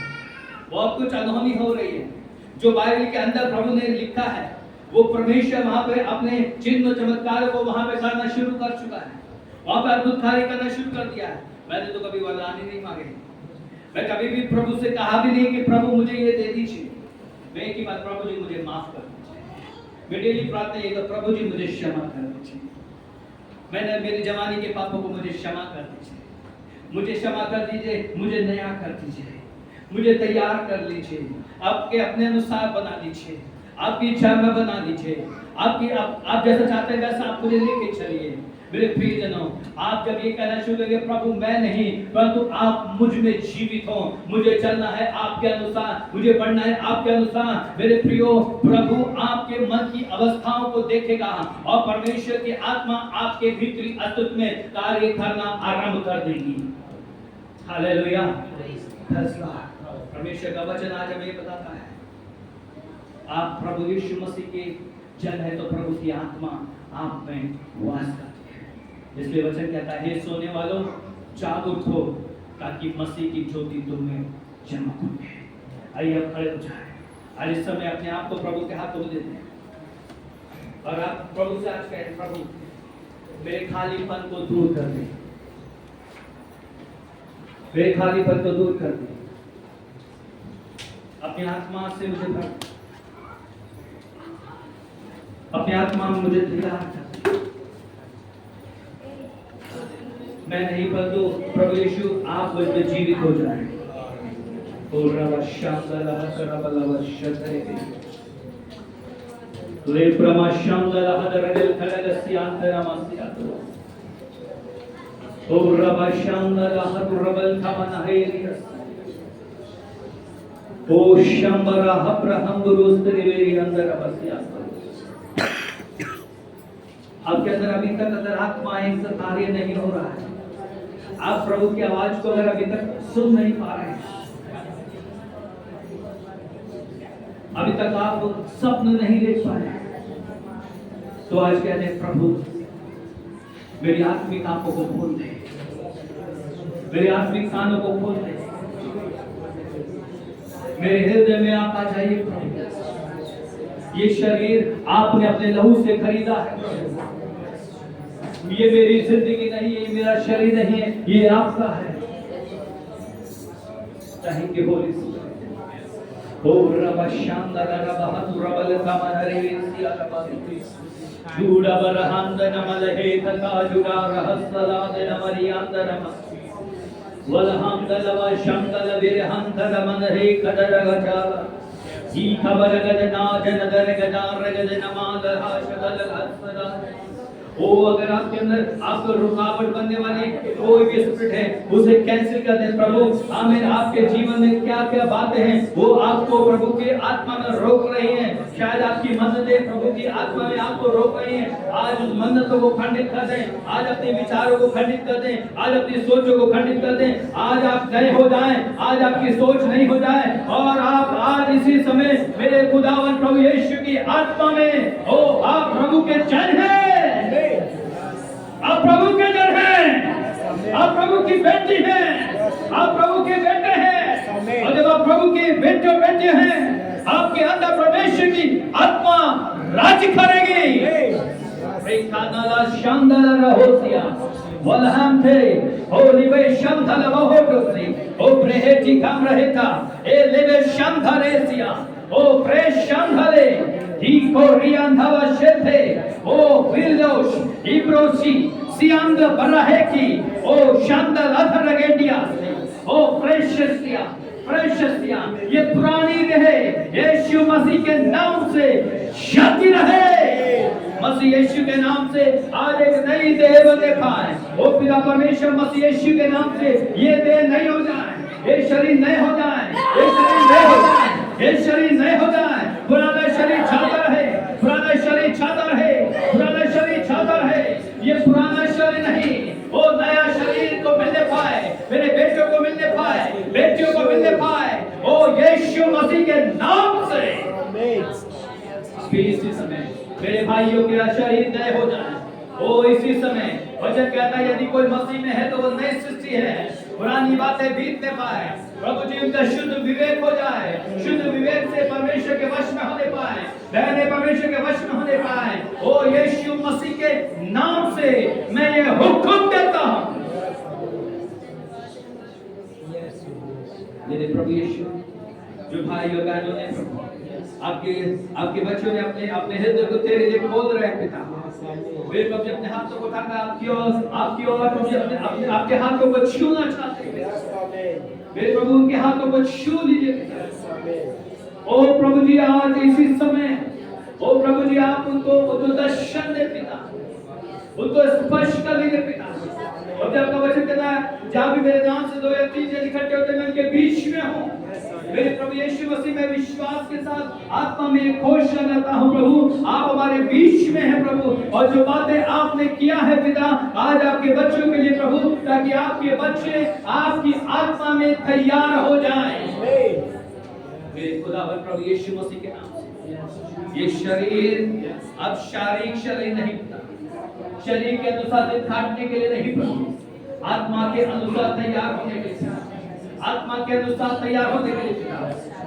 बहुत कुछ अनहोनी हो रही है। जो बाइबल के अंदर प्रभु ने लिखा है वो परमेश्वर वहां पे अपने चिन्ह चमत्कार को वहां पे करना शुरू कर चुका है, वहां पे अद्भुत कार्य करना शुरू कर दिया है। मैंने तो कभी वरदान ही नहीं मांगे, मैं कभी भी प्रभु से कहा भी नहीं कि प्रभु मुझे ये दे दीजिए। मैं एक ही बात, प्रभु जी मुझे माफ कर दीजिए। मेरे लिए प्रार्थना ये तो प्रभु जी मुझे क्षमा कर दीजिए, मैंने मेरी जवानी के पापों को मुझे क्षमा कर दीजिए, मुझे क्षमा कर दीजिए, मुझे नया कर दीजिए, मुझे तैयार कर लीजिए, आपके अपने अनुसार बना दीजिए, आपकी इच्छा में बना दीजिए, आप जैसा चाहते हैं वैसा आप मुझे लेके चलिए। मेरे प्रियजनों, आप जब ये कहना शुरू करेंगे प्रभु मैं नहीं परंतु आप मुझ में जीवित हो, मुझे चलना है आपके अनुसार, मुझे बढ़ना है आपके अनुसार, मेरे प्रियो प्रभु आपके मन की अवस्थाओं को देखेगा और परमेश्वर की आत्मा आपके भीतरी अस्तित्व में कार्य करना आरंभ कर देगी। हालेलुया। परमेश्वर का वचन आज हमें बताता है आप प्रभु यीशु मसीह के जन है तो प्रभु की आत्मा आप में वास करती है। इसलिए वचन कहता है हे सोने वालों जाग उठो ताकि मसीह की ज्योति तुम में चमक उठे। आइए अब खड़े हो जाए, आज इस समय अपने आप को प्रभु के हाथों में देते हैं और आप प्रभु से आज कहें प्रभु मेरे खालीपन को दूर कर दे, मेरे खालीपन को दूर कर दे, अपनी आत्मा से मुझे भर, अपनी आत्मा में मुझे तैयार कर। मैं नहीं परंतु प्रभु यीशु आप मुझ में जीवित हो जाए। ओ शंबरा हब्रहम बुरुस्तरिवेरी अंदर अवस्या। आपके अंदर अभी तक अगर आत्मा एक कार्य नहीं हो रहा है, आप प्रभु की आवाज को अगर अभी तक सुन नहीं पा रहे हैं, अभी तक आप स्वप्न नहीं देख पा रहे, तो आज कहते हैं प्रभु मेरी आत्मिक आंखों को खोल दे, मेरे आत्मिक कानों को खोल दे, मेरे हृदय में आप आ जाइए प्रभु। ये शरीर आपने अपने लहू से खरीदा है, ये मेरी जिंदगी नहीं है, ये मेरा शरीर नहीं है, ये आपका है। Thank you, Holy Spirit. Oh, Rabba Shanda Rabba Haturabal Kamanari Siarabari. Juda Barahanda Namalahe Taka Juda Rahasala de Namarianda Nama. Walhamda Lava Shankala Virhanta Namanahe Kadaragajala. Ji Kabaragada Najanadaragadar Ragadanamal Hashadal Hasada. ओ अगर आपके अंदर आपको रुकावट बनने वाली कोई भी स्पिरिट है उसे कैंसिल कर दें प्रभु। आमीन। आपके जीवन में क्या क्या बातें हैं वो आपको प्रभु की आत्मा में रोक रही हैं। शायद आपकी मन्नतें प्रभु की आत्मा में आपको रोक रही हैं। आज उस मन्नतों को खंडित कर दें। आज अपने विचारों को खंडित कर दें। आज अपनी सोचों को खंडित कर दें। आज आप नए हो जाएं। आज आपकी सोच नहीं हो जाए और आप आज इसी समय मेरे खुदावन प्रभु यीशु की आत्मा में हो। आप प्रभु के जन हैं। आप प्रभु के जन हैं। आप प्रभु की बेटी हैं। आप प्रभु के बेटे हैं। और जब आप प्रभु के बेटे और बेटे हैं आपके अंदर परमेश्वर की आत्मा राज्य करेगी। प्रेकानाला शांदाला रहोसिया वलहम थे ओ लिबे शांदाला वहोटोसी ओ प्रेहेटी काम रहेता ए लिबे शांदारेसिया ओ pray शांदाले Iko riandava shete, o vildosh, ibrosi, sianda baraheki, o shanda lataragendia, o precious dia, ये पुरानी रहे, यीशु मसीह के नाम से शांति रहे। मसीह यीशु के नाम से आज एक नई देह बने पाए। ओ पिता परमेश्वर मसीह यीशु के नाम से ये देह नई हो जाए, ये शरीर नए हो जाए, ये शरीर नए हो जाए, ये शरीर नए हो जाए। पुराना शरीर छाता रहे, पुराना शरीर छाता रहे, पुराना शरीर छाता रहे। ये पुराना शरीर नहीं, वो नया शरीर को मिलने पाए, मेरे बेटों को मिलने पाए, बेटियों को मिलने पाए। ओ यीशु मसीह के नाम से इसी समय मेरे भाइयों के शरीर नए हो जाए। ओ इसी समय वचन कहता है यदि कोई मसीह में है तो वो नई सृष्टि है। पुरानी बातें बीतने पाए, प्रभु जी उनका शुद्ध विवेक हो जाए, शुद्ध विवेक से परमेश्वर के वश में होने पाए, बहने परमेश्वर के वश में होने पाए। ओ यीशु मसीह के नाम से मैं ये हुक्म देता हूं। मेरे प्रभु यीशु जो भाइयों बहनों ने आपके बच्चों ने अपने हृदय को तेरे लिए खोल रहे हैं पिता। वे कभी अपने हाथों को उठाकर आपकी ओर आपके हाथों को छूना चाहते हैं। वे प्रभु उनके हाथों को छू लीजिए पिता। ओ प्रभु जी आज इसी समय ओ प्रभु जी आप उनको दर्शन दे पिता, उनको स्पर्श कर लीजिए पिता। और जब आपका वचन कहता है जहाँ भी मेरे नाम से 2 या 3 जन इकट्ठे होते हैं मैं उनके बीच में हूँ। मेरे प्रभु यीशु मसीह में विश्वास के साथ आत्मा में घोषणा करता हूँ प्रभु आप हमारे बीच में हैं प्रभु। और जो बातें आपने किया है पिता आज आपके बच्चों के लिए प्रभु, ताकि आपके बच्चे आपकी आत्मा में तैयार हो जाएं। मेरे खुदावन प्रभु यीशु मसीह के नाम से ये शरीर अब शारीरिक शरीर नहीं पिता, शरीर के अनुसार दिन काटने के लिए नहीं प्रभु, आत्मा के अनुसार तैयार होने के लिए, आत्मा के अनुसार तैयार होने के लिए पिता,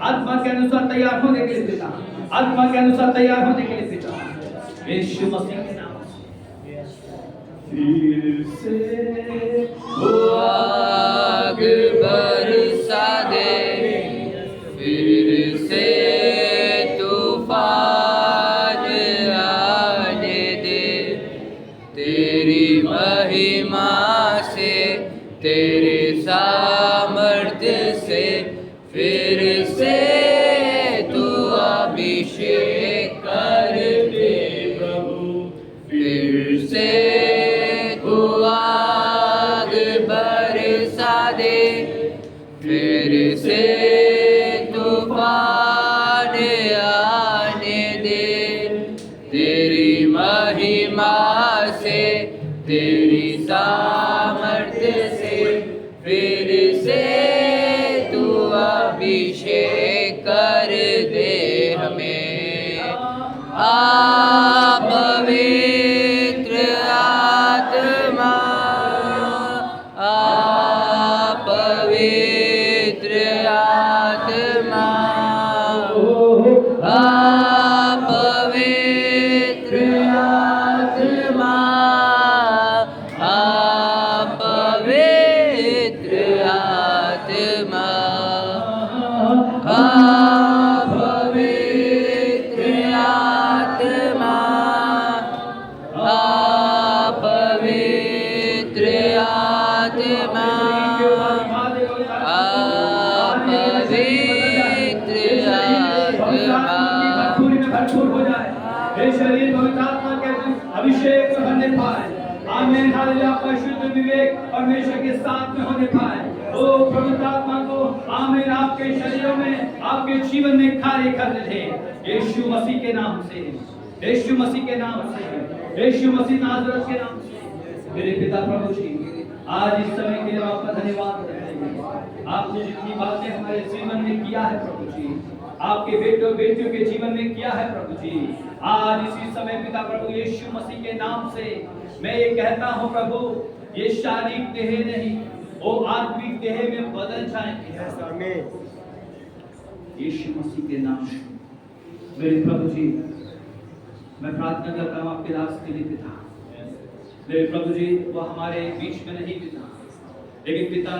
आत्मा के अनुसार तैयार होने के लिए पिता, आत्मा के अनुसार तैयार होने के लिए पिता यीशु मसीह के नाम से। फिर से आग बरसा दे, फिर से तूफान आने दे, तेरी महिमा से तेरे सामर्थ्य से फिर से तू अभिषेक कर दे प्रभु। फिर से तू आग बरसा दे, फिर से तूफान आने दे, तेरी महिमा से तेरी सामर्थ्य से फिर से तू अभिषेक कर दे हमें। पवित्र आत्मा, पवित्र आत्मा, पवित्र आत्मा, पवित्र आत्मा, ये शरीर पवित्र आत्मा के अभिषेक में होने पाए। आमीन हालेलुया। आपका शुद्ध विवेक परमेश्वर के साथ में होने पाए। ओ पवित्र आत्मा को आमीन आपके शरीरों में आपके जीवन में कार्य करने दे यीशु मसीह के नाम से, यीशु मसीह के नाम से, यीशु मसीह नाज़रेत के नाम से। मेरे पिता प्रभु जी, आज इस समय के लिए आपका धन्यवाद करते हैं। आपने जितनी बातें हमारे जीवन में किया है प्रभु जी, आपके बेटों बेटियों के जीवन में किया है प्रभु जी, आज इसी समय पिता प्रभु यीशु मसीह के नाम से मैं ये कहता हूँ प्रभु, ये शारीरिक देह नहीं, वो आत्मिक देह में बदल जाएंगे यीशु मसीह के नाम से। मेरे प्रभु जी, मैं प्रार्थना करता हूँ आपके दास के लिए पिता, मेरे प्रभु जी वो हमारे बीच में नहीं पिता, लेकिन पिता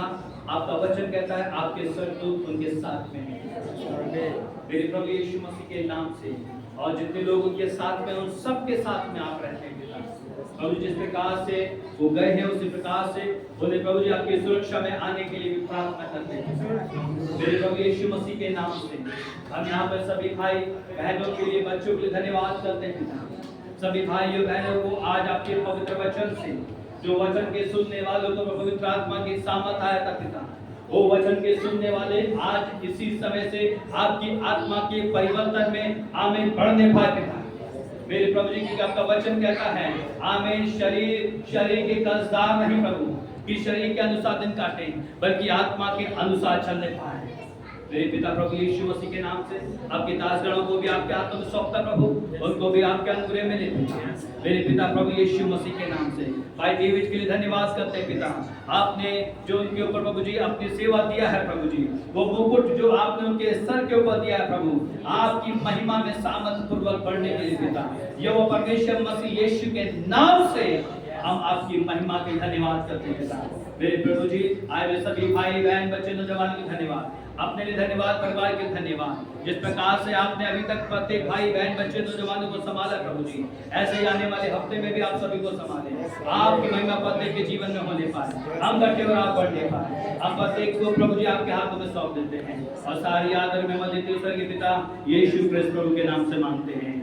आपका वचन कहता है आपके स्वर्गदूत उनके साथ में हैं। मेरे प्रभु यीशु मसीह के नाम से, और जितने लोग उनके साथ में उन सबके साथ में आप रहते हैं पिता प्रभु, जिस प्रकार से वो गए हैं उसी प्रकार से उन्हें प्रभु जी आपकी सुरक्षा में आने के लिए भी प्रार्थना करते हैं। मेरे प्रभु यीशु मसीह के नाम से हम यहाँ पर सभी भाई बहनों के लिए, बच्चों के लिए धन्यवाद करते हैं पिता। सभी भाइयों बहनों को आज आपके पवित्र वचन से, जो वचन के सुनने वालों को पवित्र आत्मा की सामर्थ आया था पिता, वो वचन के सुनने वाले आज इसी समय से आपकी आत्मा के परिवर्तन में आमीन बढ़ने पाए पिता। मेरे प्रभु जी की आपका वचन कहता है आमीन, शरीर के कर्जदार नहीं प्रभु कि शरीर के अनुसार दिन काटे, बल्कि आत्मा के अनुसार चलने पाए। मेरे पिता प्रभु यीशु मसीह के नाम से आपके दासगणों को भी आपके हाथ में सौंपता प्रभु, उनको भी आपके अनुग्रह में लेते हैं। मेरे पिता प्रभु यीशु मसीह के नाम से भाई डेविड के लिए धन्यवाद करते हैं पिता, आपने जो उनके ऊपर प्रभु जी अपनी सेवा दिया है प्रभु जी, वो मुकुट जो आपने उनके सर के ऊपर दिया है प्रभु, आपकी महिमा में सामर्थ पूर्वक बढ़ने के लिए पिता, ये वो परमेश्वर मसीह यीशु के नाम से हम आपकी महिमा के धन्यवाद करते हैं पिता। मेरे प्रभु जी आए हुए सभी भाई बहन बच्चे नौजवान के धन्यवाद, अपने लिए धन्यवाद, परिवार के धन्यवाद, जिस प्रकार से आपने अभी तक प्रत्येक भाई बहन बच्चे नौजवानों को संभाला प्रभु जी, ऐसे ही आने वाले हफ्ते में भी आप सभी को संभालें, आपकी महिमा प्रत्येक के जीवन में होने पाए, हम घटे और आप बढ़ने पाए। हम प्रत्येक को प्रभु जी आपके हाथों में सौंप देते हैं और सारी आदर में मदद के पिता यीशु क्रिस्त प्रभु के नाम से मांगते हैं,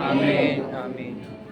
आमीन।